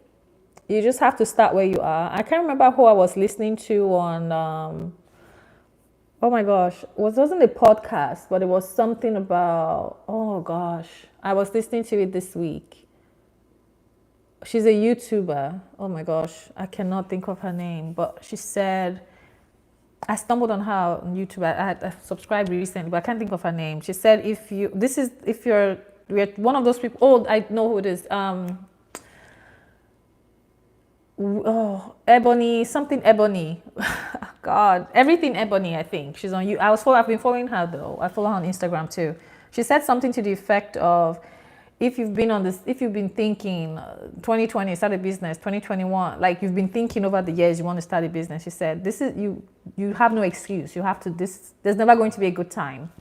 you just have to start where you are. I can't remember who I was listening to on, oh my gosh, it wasn't a podcast, but it was something about, oh gosh, I was listening to it this week. She's a YouTuber. Oh my gosh, I cannot think of her name, but she said, I stumbled on her on YouTube. I subscribed recently, but I can't think of her name. She said, if you're one of those people, oh, I know who it is. Ebony, something Ebony. God, everything Ebony, I think. She's on you. I've been following her though. I follow her on Instagram too. She said something to the effect of, if you've been thinking 2020 start a business, 2021, like you've been thinking over the years you want to start a business, she said, this is you have no excuse. You have to there's never going to be a good time.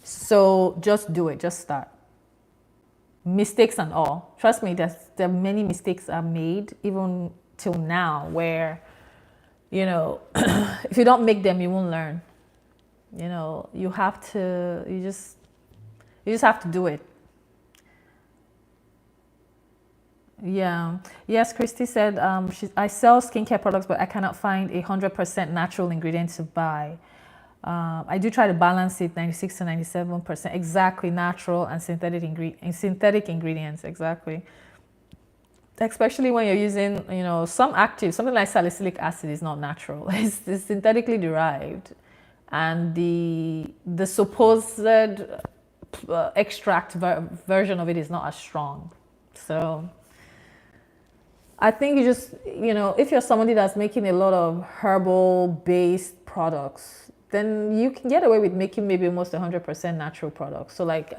So just do it, just start. Mistakes and all. Trust me, there are many mistakes are made even till now where, if you don't make them, you won't learn. You know, you just have to do it. Yeah. Yes, Christy said, I sell skincare products, but I cannot find 100% natural ingredient to buy. I do try to balance it 96 to 97% exactly natural and synthetic ingredients exactly. Especially when you're using, you know, some active, something like salicylic acid is not natural. It's synthetically derived, and the supposed extract version of it is not as strong. So I think you just, you know, if you're somebody that's making a lot of herbal based products, then you can get away with making maybe almost 100% natural products. So like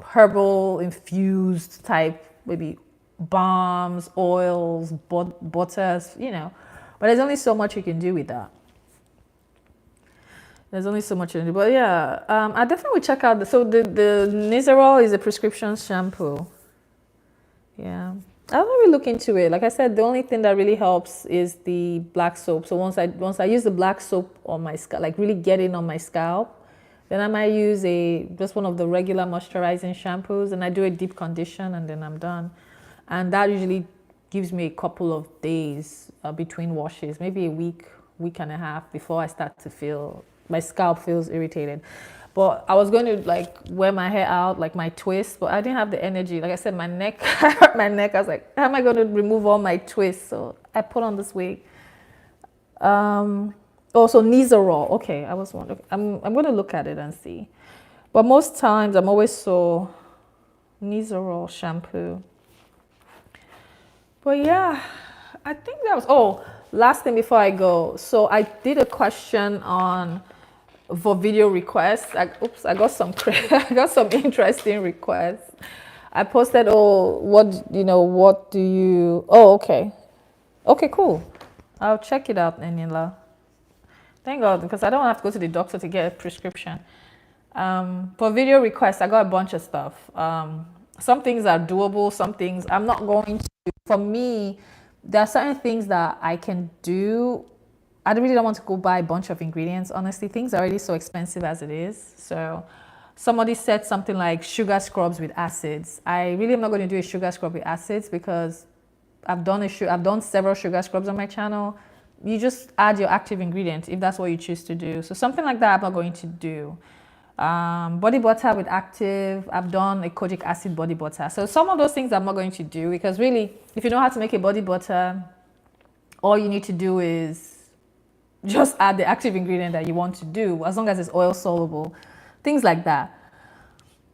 herbal infused type, maybe balms, oils, butters, you know. But there's only so much you can do with that. There's only so much you can do. But yeah, I definitely would check out the Nizzerol is a prescription shampoo. Yeah. I'll really look into it. Like I said, the only thing that really helps is the black soap. So once I use the black soap on my scalp, like really get in on my scalp, then I might use just one of the regular moisturizing shampoos, and I do a deep condition, and then I'm done. And that usually gives me a couple of days between washes, maybe a week and a half before I start to feel my scalp feels irritated. But I was going to like wear my hair out, like my twist, but I didn't have the energy. Like I said, my neck, I hurt my neck. I was like, how am I going to remove all my twists? So I put on this wig. Also Nizzerol. Okay, I was wondering. I'm going to look at it and see. But most times I'm always so Nizzerol shampoo. But yeah, I think that was, last thing before I go. So I did a question for video requests. I got some I got some interesting requests. I posted, what do you, okay. Okay, cool. I'll check it out, Enila. Thank God, because I don't have to go to the doctor to get a prescription. For video requests, I got a bunch of stuff. Some things are doable, some things I'm not going to. For me, there are certain things that I can do. I really don't want to go buy a bunch of ingredients. Honestly, things are already so expensive as it is. So somebody said something like sugar scrubs with acids. I really am not going to do a sugar scrub with acids because I've done several sugar scrubs on my channel. You just add your active ingredient if that's what you choose to do. So something like that I'm not going to do. Body butter with active, I've done a Kojic acid body butter. So some of those things I'm not going to do because really, if you know how to make a body butter, all you need to do is just add the active ingredient that you want to do, as long as it's oil soluble, things like that.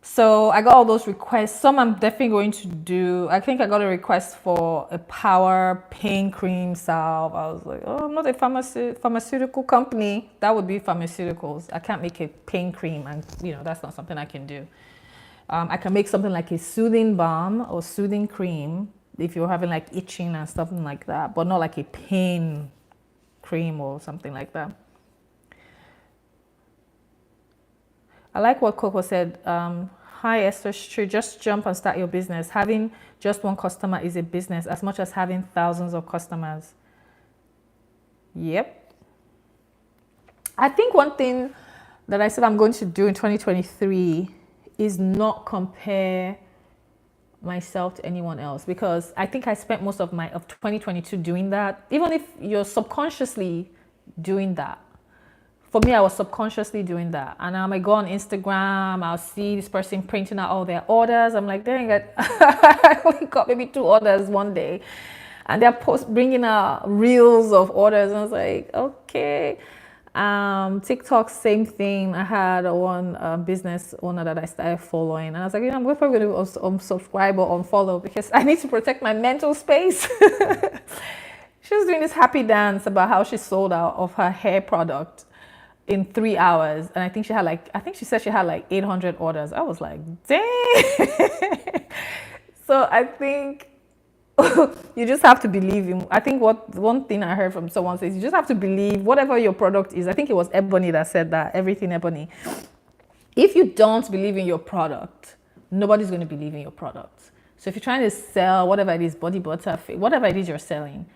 So I got all those requests. Some I'm definitely going to do. I think I got a request for a power pain cream salve. I was like, I'm not a pharmaceutical company. That would be pharmaceuticals. I can't make a pain cream, and that's not something I can do. I can make something like a soothing balm or soothing cream if you're having like itching and something like that, but not like a pain cream or something like that. I like what Coco said. Hi Esther, just jump and start your business. Having just one customer is a business as much as having thousands of customers. Yep. I think one thing that I said I'm going to do in 2023 is not compare myself to anyone else, because I think I spent most of 2022 doing that. Even if you're subconsciously doing that, for me I was subconsciously doing that, and I might go on Instagram, I'll see this person printing out all their orders. I'm like, dang it, I only got maybe 2 orders one day, and they're bringing out reels of orders, and I was like, okay. TikTok, same thing. I had one business owner that I started following, and I was like, I'm probably going to unsubscribe or unfollow because I need to protect my mental space. She was doing this happy dance about how she sold out of her hair product in 3 hours, and I think she said she had like 800 orders. I was like, dang. So I think you just have to believe in, I think one thing I heard from someone says, you just have to believe whatever your product is. I think it was Ebony that said that, everything Ebony. If you don't believe in your product, nobody's going to believe in your product. So if you're trying to sell whatever it is, body butter, whatever it is you're selling,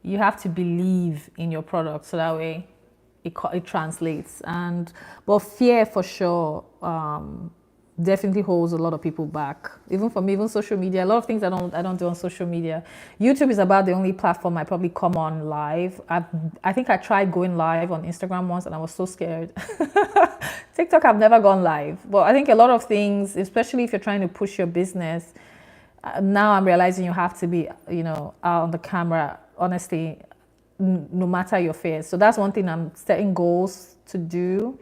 you have to believe in your product. So that way it translates. But fear for sure definitely holds a lot of people back. Even for me, even social media, a lot of things I don't do on social media. YouTube is about the only platform I probably come on live. I think I tried going live on Instagram once and I was so scared. TikTok, I've never gone live. But I think a lot of things, especially if you're trying to push your business, now I'm realizing you have to be, out on the camera, honestly, no matter your fears. So that's one thing I'm setting goals to do.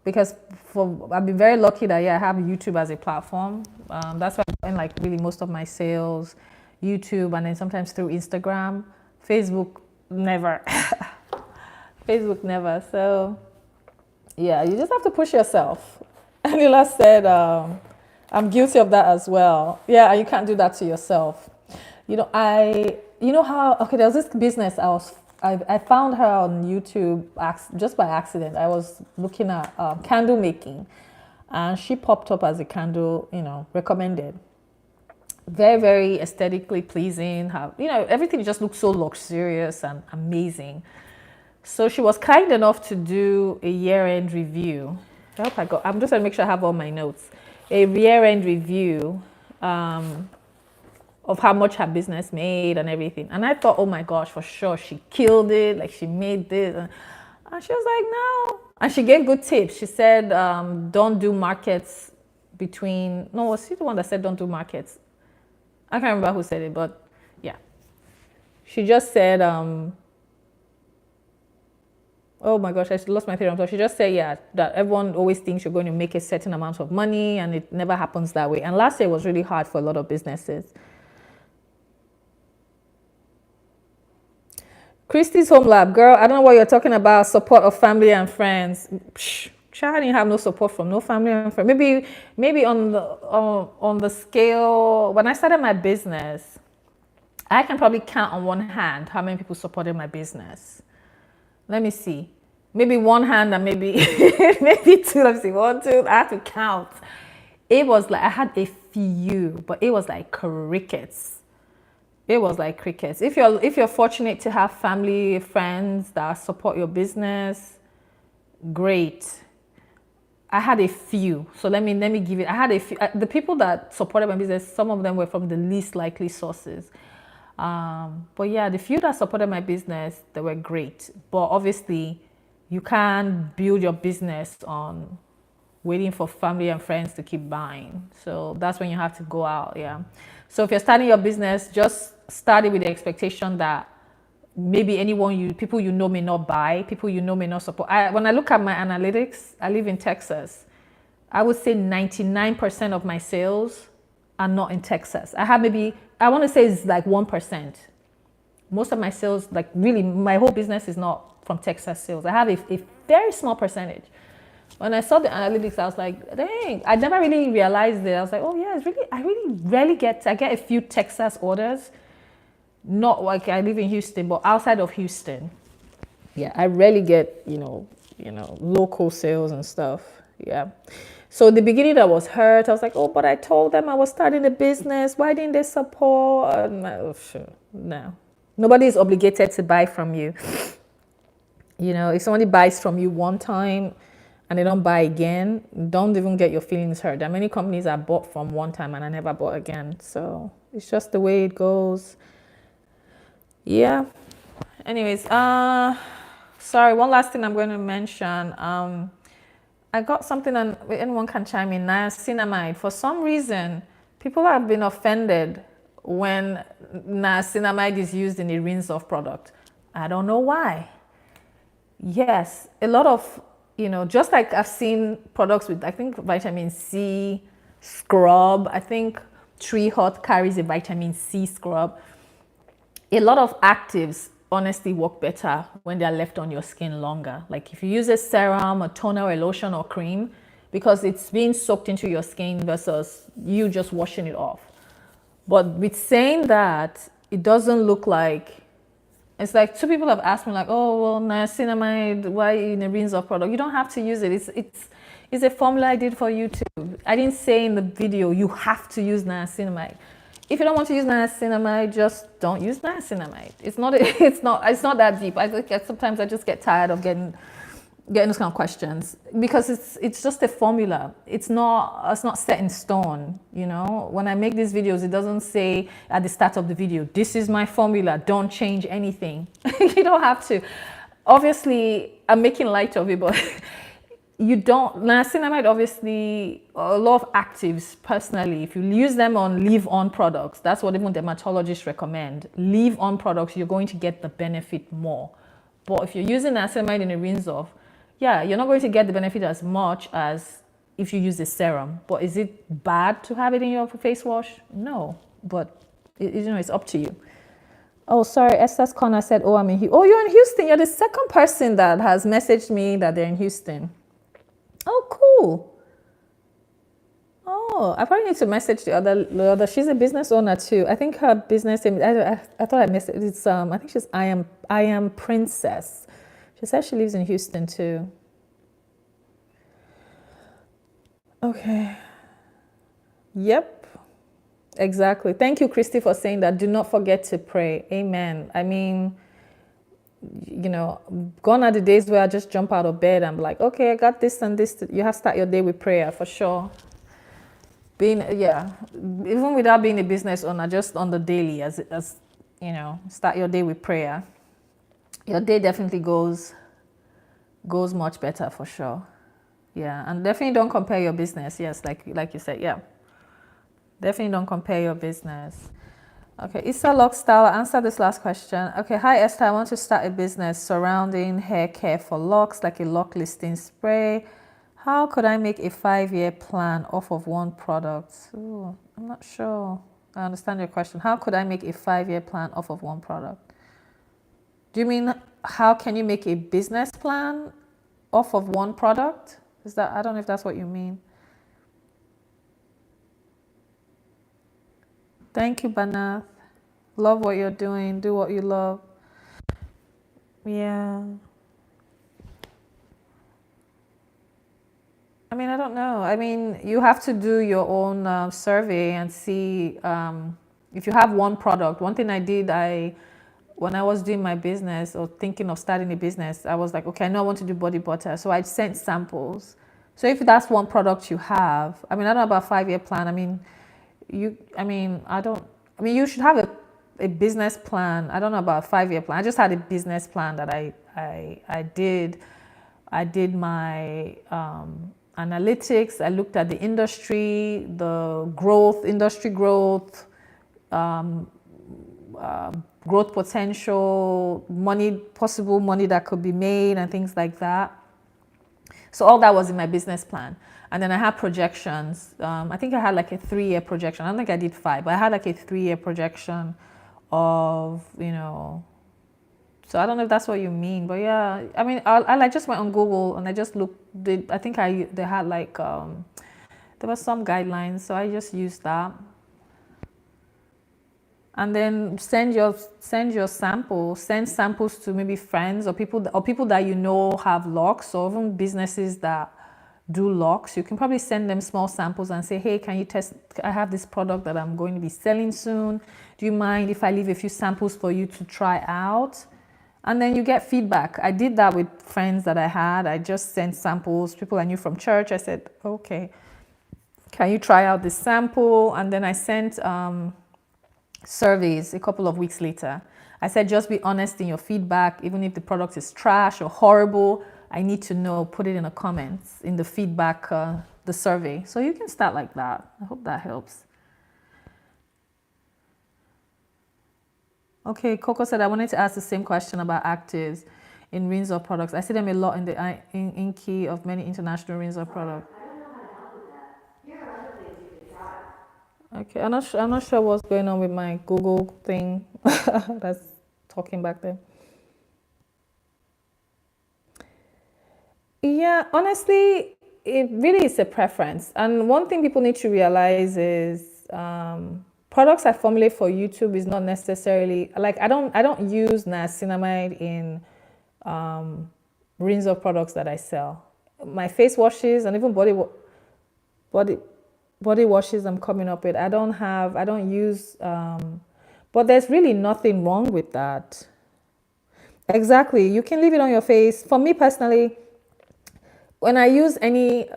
Because I've been very lucky that I have YouTube as a platform. That's why I'm like really most of my sales, YouTube, and then sometimes through Instagram. Facebook, never. Facebook, never. So yeah, you just have to push yourself. Anila said, I'm guilty of that as well. Yeah, you can't do that to yourself. There was this business I found her on YouTube just by accident. I was looking at candle making and she popped up as a candle, recommended. Very, very aesthetically pleasing. Everything just looked so luxurious and amazing. So she was kind enough to do a year-end review. I'm just going to make sure I have all my notes. A year-end review of how much her business made and everything. And I thought, oh my gosh, for sure, she killed it. Like she made this. And she was like, no. And she gave good tips. She said, don't do markets was she the one that said don't do markets? I can't remember who said it, but yeah. She just said, oh my gosh, I lost my theory. So she just said, yeah, that everyone always thinks you're going to make a certain amount of money and it never happens that way. And last year was really hard for a lot of businesses. Christy's Home Lab, girl, I don't know what you're talking about. Support of family and friends. I didn't have no support from no family and friends. Maybe on the scale, when I started my business, I can probably count on one hand how many people supported my business. Let me see. Maybe one hand and maybe maybe two. Let me see. 1, 2. I have to count. It was like I had a few, but it was like crickets. It was like crickets. If you're fortunate to have family, friends that support your business, great. I had a few. So let me give it. I had a few. The people that supported my business, some of them were from the least likely sources. But yeah, the few that supported my business, they were great. But obviously, you can't build your business on waiting for family and friends to keep buying. So that's when you have to go out. Yeah. So if you're starting your business, just start it with the expectation that maybe people you know may not buy, people you know may not support. When I look at my analytics, I live in Texas. I would say 99% of my sales are not in Texas. I want to say it's like 1%. Most of my sales, like really, my whole business is not from Texas sales. I have a very small percentage. When I saw the analytics, I was like, dang, I never really realized it. I was like, oh yeah, I really rarely get a few Texas orders. Not like I live in Houston, but outside of Houston. Yeah, I rarely get, local sales and stuff. Yeah. So in the beginning I was hurt. I was like, oh, but I told them I was starting a business. Why didn't they support? No. Nobody is obligated to buy from you. If somebody buys from you one time and they don't buy again, don't even get your feelings hurt. There are many companies I bought from one time and I never bought again. So it's just the way it goes. Yeah. Anyways, sorry, one last thing I'm going to mention. I got something, and anyone can chime in. Niacinamide. For some reason, people have been offended when niacinamide is used in a rinse-off product. I don't know why. Yes, a lot of, just like I've seen products with, I think, vitamin C scrub. I think Tree Hut carries a vitamin C scrub. A lot of actives honestly work better when they're left on your skin longer. Like if you use a serum, a toner, or a lotion or cream, because it's being soaked into your skin versus you just washing it off. But with saying that, it doesn't look like, it's like two people have asked me like, oh, well, niacinamide, why in a rinse-off product? You don't have to use it. It's a formula I did for YouTube. I didn't say in the video, you have to use niacinamide. if you don't want to use niacinamide, just don't use niacinamide. It's not that deep. I think sometimes I just get tired of getting those kind of questions because it's just a formula. It's not set in stone. When I make these videos, it doesn't say at the start of the video, this is my formula, don't change anything. You don't have to. Obviously, I'm making light of it, but you don't. Niacinamide, obviously, a lot of actives, personally, if you use them on leave-on products, that's what even dermatologists recommend. Leave-on products, you're going to get the benefit more. But if you're using niacinamide in a rinse-off, yeah, you're not going to get the benefit as much as if you use a serum. But is it bad to have it in your face wash? No, but it's up to you. Oh, sorry, Esther's Corner said, oh, I'm in Houston. Oh, you're in Houston. You're the second person that has messaged me that they're in Houston. Oh, cool. Oh, I probably need to message the other. She's a business owner too. I think her business name, I thought I missed it. It's I think she's I am Princess. She says she lives in Houston too. Okay. Yep. Exactly. Thank you, Christy, for saying that. Do not forget to pray. Amen. I mean, gone are the days where I just jump out of bed and be like, okay, I got this and this. You have to start your day with prayer for sure. Even without being a business owner, just on the daily, as start your day with prayer. Your day definitely goes much better for sure. Yeah, and definitely don't compare your business. Yes, like you said, yeah. Definitely don't compare your business. Okay, Issa Lockstyle, I'll answer this last question. Okay, hi Esther, I want to start a business surrounding hair care for locks, like a lock listing spray. How could I make a 5-year plan off of one product? Ooh, I'm not sure. I understand your question. How could I make a 5-year plan off of one product? Do you mean how can you make a business plan off of one product? I don't know if that's what you mean. Thank you, Banath. Love what you're doing. Do what you love. Yeah. I mean, I don't know. I mean, you have to do your own survey and see if you have one product. One thing I did, when I was doing my business or thinking of starting a business, I was like, okay, I know I want to do body butter. So I sent samples. So if that's one product you have, I mean, I don't know about 5-year plan. You should have a business plan. I don't know about a 5-year plan. I just had a business plan that I did. I did my analytics. I looked at the industry, industry growth, growth potential, possible money that could be made and things like that. So all that was in my business plan. And then I had projections. I think I had like a 3-year projection. I don't think I did 5, but I had like a 3-year projection of, so I don't know if that's what you mean, but yeah, I mean, I just went on Google and I just looked, I think they had like, there were some guidelines, so I just used that. And then send your samples, send samples to maybe friends or people that have locks, or even businesses that do locks. You can probably send them small samples and say, hey, can you test? I have this product that I'm going to be selling soon. Do you mind if I leave a few samples for you to try out? And then you get feedback. I did that with friends that I had. I just sent samples, people I knew from church. I said, okay, can you try out this sample? And then I sent surveys a couple of weeks later. I said, just be honest in your feedback. Even if the product is trash or horrible, I need to know. Put it in the comments, in the feedback, the survey. So you can start like that. I hope that helps. Okay, Coco said, I wanted to ask the same question about actives in rinse-off products. I see them a lot in the inky of many international rinse-off products. I don't know how to help with that. Here are other things you can try. Okay, I'm not sure what's going on with my Google thing that's talking back there. Yeah, honestly, it really is a preference. And one thing people need to realize is products I formulate for YouTube is not necessarily like I don't use niacinamide in rinse-off products that I sell. My face washes and even body body washes I'm coming up with. I don't use, but there's really nothing wrong with that. Exactly. You can leave it on your face. For me personally, when I use any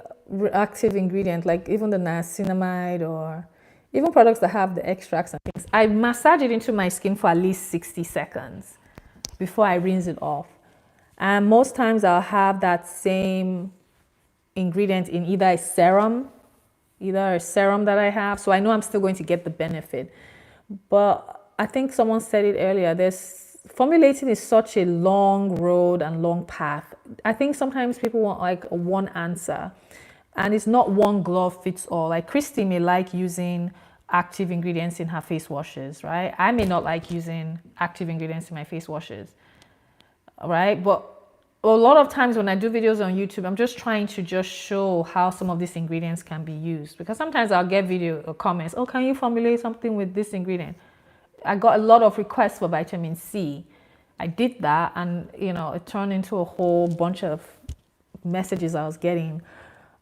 active ingredient, like even the niacinamide or even products that have the extracts and things, I massage it into my skin for at least 60 seconds before I rinse it off. And most times I'll have that same ingredient in either a serum that I have. So I know I'm still going to get the benefit. But I think someone said it earlier, there's formulating is such a long road and long path. I think sometimes people want like one answer, and it's not one glove fits all. Like Christy may like using active ingredients in her face washes, right? I may not like using active ingredients in my face washes, right? But a lot of times when I do videos on YouTube, I'm just trying to just show how some of these ingredients can be used, because sometimes I'll get video or comments, oh, can you formulate something with this ingredient? I got a lot of requests for vitamin C. I did that, and it turned into a whole bunch of messages I was getting.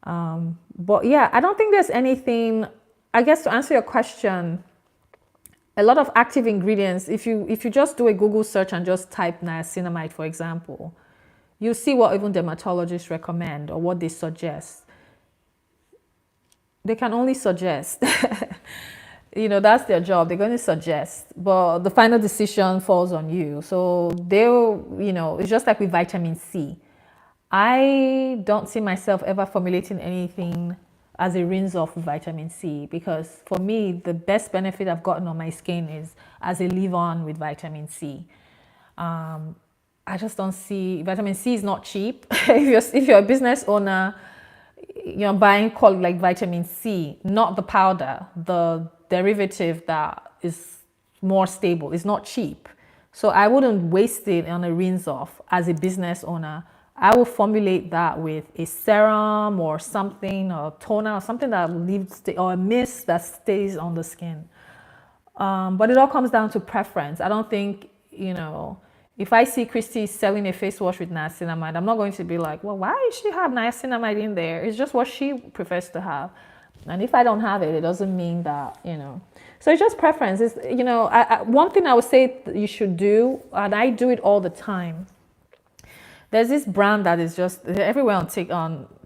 But yeah, I don't think there's anything. I guess to answer your question, a lot of active ingredients. If you just do a Google search and just type niacinamide, for example, you see what even dermatologists recommend or what they suggest. They can only suggest. That's their job. They're going to suggest, but the final decision falls on you. So it's just like with vitamin C. I don't see myself ever formulating anything as a rinse off with vitamin C, because for me, the best benefit I've gotten on my skin is as a leave on with vitamin C. I just don't see, vitamin C is not cheap. If you're a business owner, you're buying like vitamin C, not the powder, the derivative that is more stable. It's not cheap. So I wouldn't waste it on a rinse off as a business owner. I will formulate that with a serum or something, or toner or something that leaves, or a mist that stays on the skin. But it all comes down to preference. I don't think, if I see Christy selling a face wash with niacinamide, I'm not going to be like, well, why does she have niacinamide in there? It's just what she prefers to have. And if I don't have it, it doesn't mean that, So it's just preference. It's, one thing I would say you should do, and I do it all the time. There's this brand that is just everywhere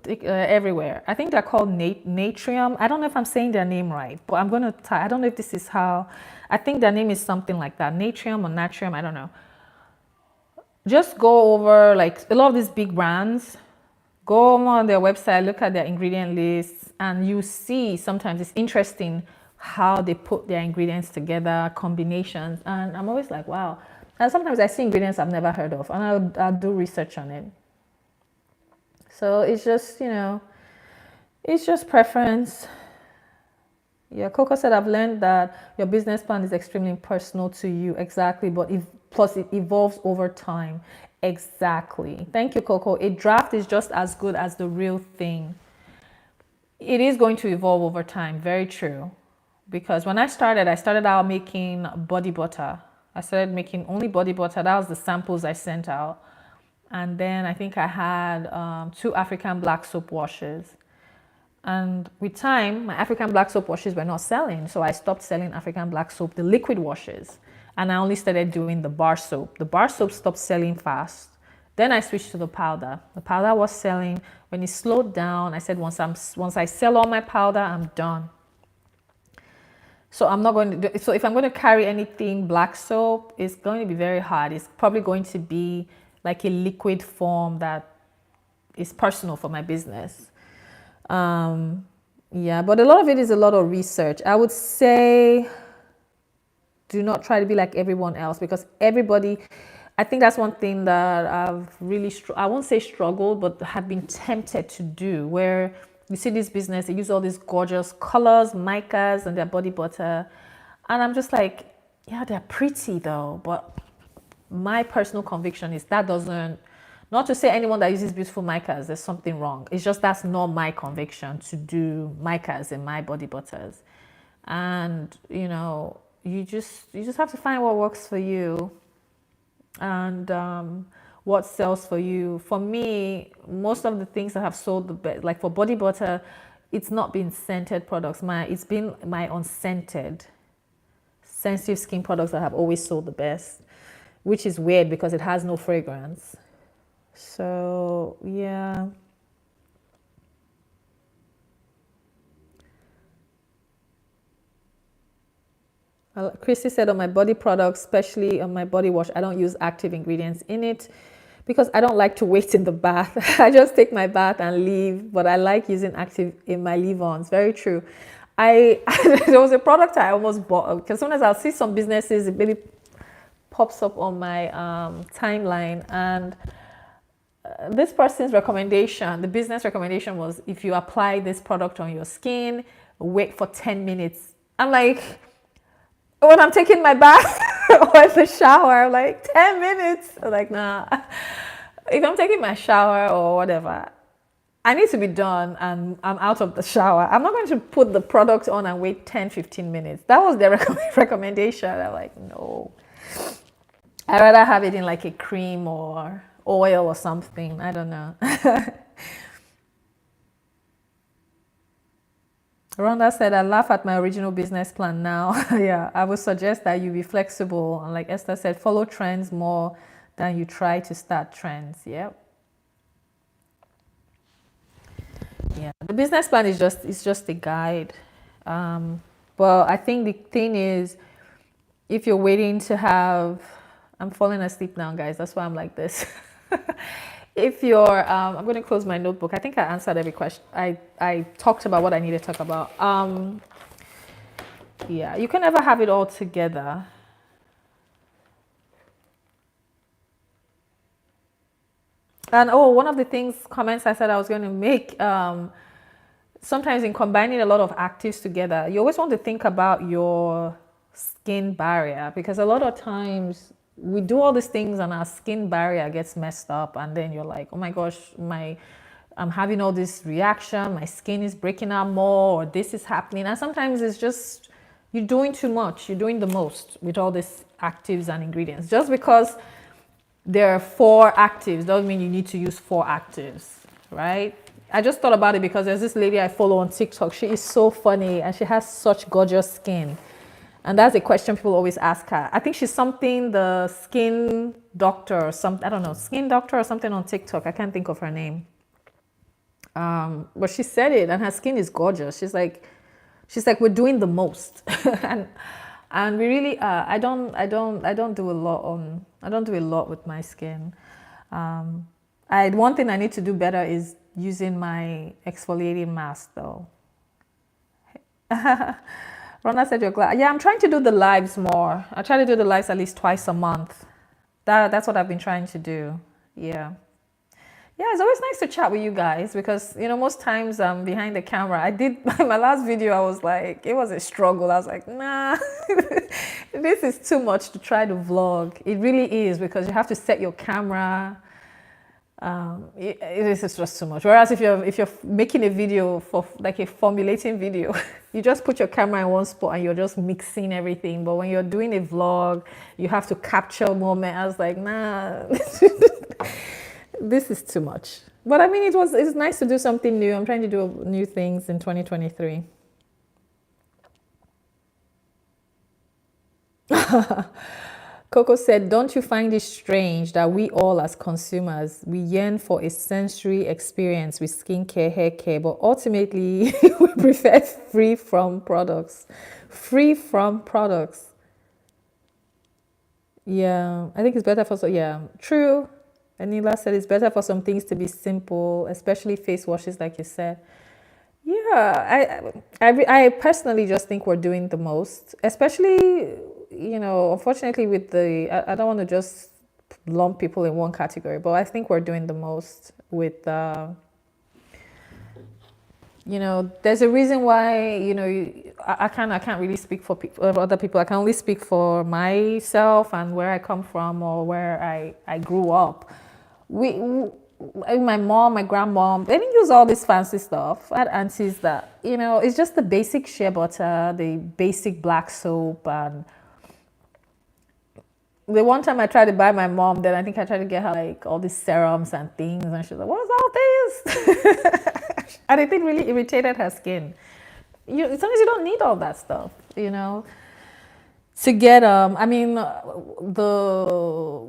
everywhere. I think they're called Natrium. I don't know if I'm saying their name right, but I'm going to I don't know if this is how, I think their name is something like that. Natrium or Natrium, I don't know. Just go over like a lot of these big brands, go on their website, look at their ingredient lists, and you see sometimes it's interesting how they put their ingredients together, combinations. And I'm always like, wow. And sometimes I see ingredients I've never heard of, and I'll do research on it. So it's just, it's just preference. Yeah, Coco said, I've learned that your business plan is extremely personal to you. Exactly. But plus it evolves over time. Exactly. Thank you, Coco. A draft is just as good as the real thing. It is going to evolve over time. Very true. Because when I started out making body butter. I started making only body butter. That was the samples I sent out. And then I think I had 2 African black soap washes. And with time, my African black soap washes were not selling. So I stopped selling African black soap, the liquid washes. And I only started doing the bar soap. The bar soap stopped selling fast. Then I switched to the powder. The powder was selling. When it slowed down, I said, once I sell all my powder, I'm done. So I'm not going to do, so if I'm going to carry anything black soap, it's going to be very hard. It's probably going to be like a liquid form that is personal for my business. Yeah, but a lot of it is a lot of research. I would say do not try to be like everyone else, because everybody, I think that's one thing that I've really, I won't say struggled, but have been tempted to do, where you see this business, they use all these gorgeous colors, micas, and their body butter. And I'm just like, yeah, they're pretty though. But my personal conviction is that doesn't, not to say anyone that uses beautiful micas, there's something wrong. It's just that's not my conviction to do micas in my body butters. And, you just have to find what works for you. And what sells for you. For me, most of the things that have sold the best, like for body butter, it's not been scented products. It's been my unscented, sensitive skin products that have always sold the best, which is weird because it has no fragrance. So yeah. Christy said on my body products, especially on my body wash, I don't use active ingredients in it because I don't like to wait in the bath. I just take my bath and leave, but I like using active in my leave-ons. Very true. There was a product I almost bought because sometimes I'll see some businesses, it maybe pops up on my timeline, and this person's recommendation, the business recommendation was if you apply this product on your skin, wait for 10 minutes. I'm like, when I'm taking my bath or in the shower, I'm like 10 minutes. I'm like, nah. If I'm taking my shower or whatever, I need to be done and I'm out of the shower. I'm not going to put the product on and wait 10, 15 minutes. That was their recommendation. I'm like, no. I'd rather have it in like a cream or oil or something. I don't know. Rhonda said, I laugh at my original business plan now. Yeah, I would suggest that you be flexible. And like Esther said, follow trends more than you try to start trends. Yep. Yeah, the business plan is just a guide. But I think the thing is, if you're waiting to have, I'm falling asleep now, guys. That's why I'm like this. If you're, I'm going to close my notebook. I think I answered every question. I talked about what I need to talk about. Yeah, you can never have it all together. And oh, one of the comments I said I was going to make, sometimes in combining a lot of actives together, you always want to think about your skin barrier, because a lot of times we do all these things and our skin barrier gets messed up, and then you're like, oh my gosh, I'm having all this reaction, my skin is breaking out more, or this is happening. And sometimes it's just you're doing too much, you're doing the most with all these actives and ingredients. Just because there are 4 actives doesn't mean you need to use 4 actives, right? I just thought about it because there's this lady I follow on TikTok. She is so funny and she has such gorgeous skin. And that's a question people always ask her. I think she's something, the skin doctor or something, I don't know, skin doctor or something on TikTok. I can't think of her name. But she said it, and her skin is gorgeous. She's like, we're doing the most. and we really are. I don't do a lot with my skin. One thing I need to do better is using my exfoliating mask though. Rona said you're glad. Yeah, I'm trying to do the lives more. I try to do the lives at least twice a month. That's what I've been trying to do. Yeah. Yeah, it's always nice to chat with you guys because, you know, most times I'm behind the camera. I did my last video, I was like, it was a struggle. I was like, nah, this is too much to try to vlog. It really is, because you have to set your camera. This is just too much. Whereas if you're making a video for like a formulating video, you just put your camera in one spot and you're just mixing everything. But when you're doing a vlog, you have to capture a moment. I was like, nah, this is too much. But I mean, it's nice to do something new. I'm trying to do new things in 2023. Coco said, don't you find it strange that we all as consumers, we yearn for a sensory experience with skincare, hair care, but ultimately we prefer free from products. Free from products. Yeah, I think it's better for, yeah, true. Anila said it's better for some things to be simple, especially face washes, like you said. Yeah, I personally just think we're doing the most, especially, you know, unfortunately with I don't want to just lump people in one category, but I think we're doing the most with, you know, there's a reason why, you know, I can't really speak for other people. I can only speak for myself and where I come from or where I grew up. My mom, my grandmom, they didn't use all this fancy stuff. I had aunties that, you know, it's just the basic shea butter, the basic black soap. And the one time I tried to buy my mom, then I think I tried to get her like all these serums and things, and she was like, what's all this? And I think really irritated her skin. Sometimes you don't need all that stuff, to get I mean, the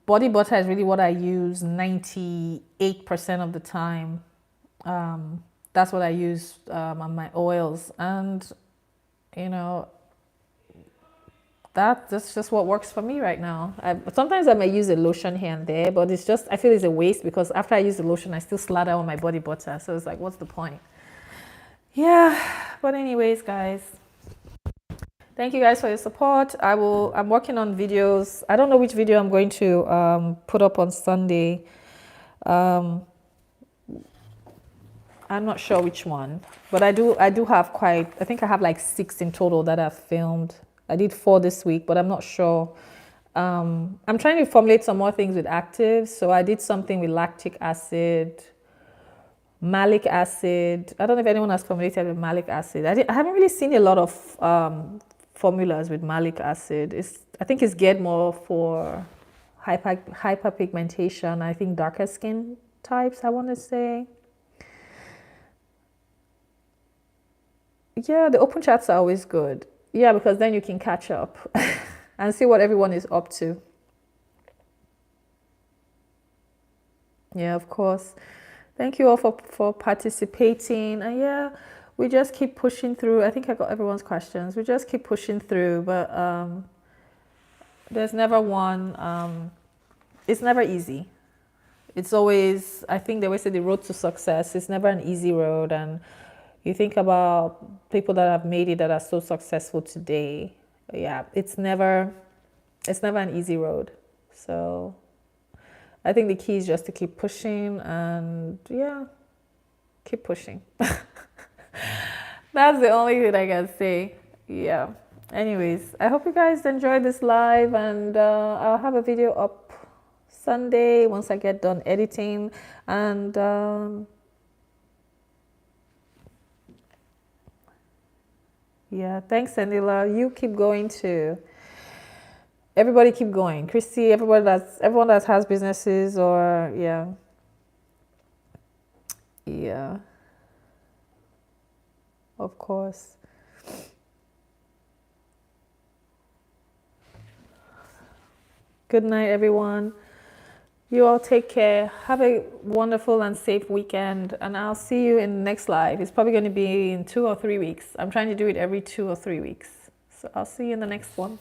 body butter is really what I use 98% of the time. That's what I use on my oils, and you know that's just what works for me right now. Sometimes I may use a lotion here and there, but it's just, I feel it's a waste because after I use the lotion I still slather on my body butter, so it's like, what's the point? Yeah, but anyways, guys, thank you guys for your support. I'm working on videos. I don't know which video I'm going to put up on Sunday. I'm not sure which one, but I do have quite, I think I have like 6 in total that I've filmed. I did 4 this week, but I'm not sure. I'm trying to formulate some more things with actives. So I did something with lactic acid, malic acid. I don't know if anyone has formulated with malic acid. I haven't really seen a lot of formulas with malic acid. I think it's geared more for hyperpigmentation. I think darker skin types, I want to say. Yeah, the open chats are always good. Yeah, because then you can catch up and see what everyone is up to. Yeah, of course. Thank you all for participating. And yeah, we just keep pushing through. I think I got everyone's questions. We just keep pushing through, but there's never one, it's never easy. It's always, I think they always say the road to success. It's never an easy road. And you think about people that have made it that are so successful today. Yeah, it's never an easy road. So I think the key is just to keep pushing and yeah, keep pushing. That's the only thing I can say. Yeah. Anyways, I hope you guys enjoyed this live, and I'll have a video up Sunday once I get done editing. And yeah, thanks, Anila. You keep going too. Everybody keep going. Christy, everyone that has businesses, or yeah. Yeah. Of course. Good night, everyone. You all take care. Have a wonderful and safe weekend, and I'll see you in the next live. It's probably going to be in 2 or 3 weeks. I'm trying to do it every 2 or 3 weeks. So I'll see you in the next one.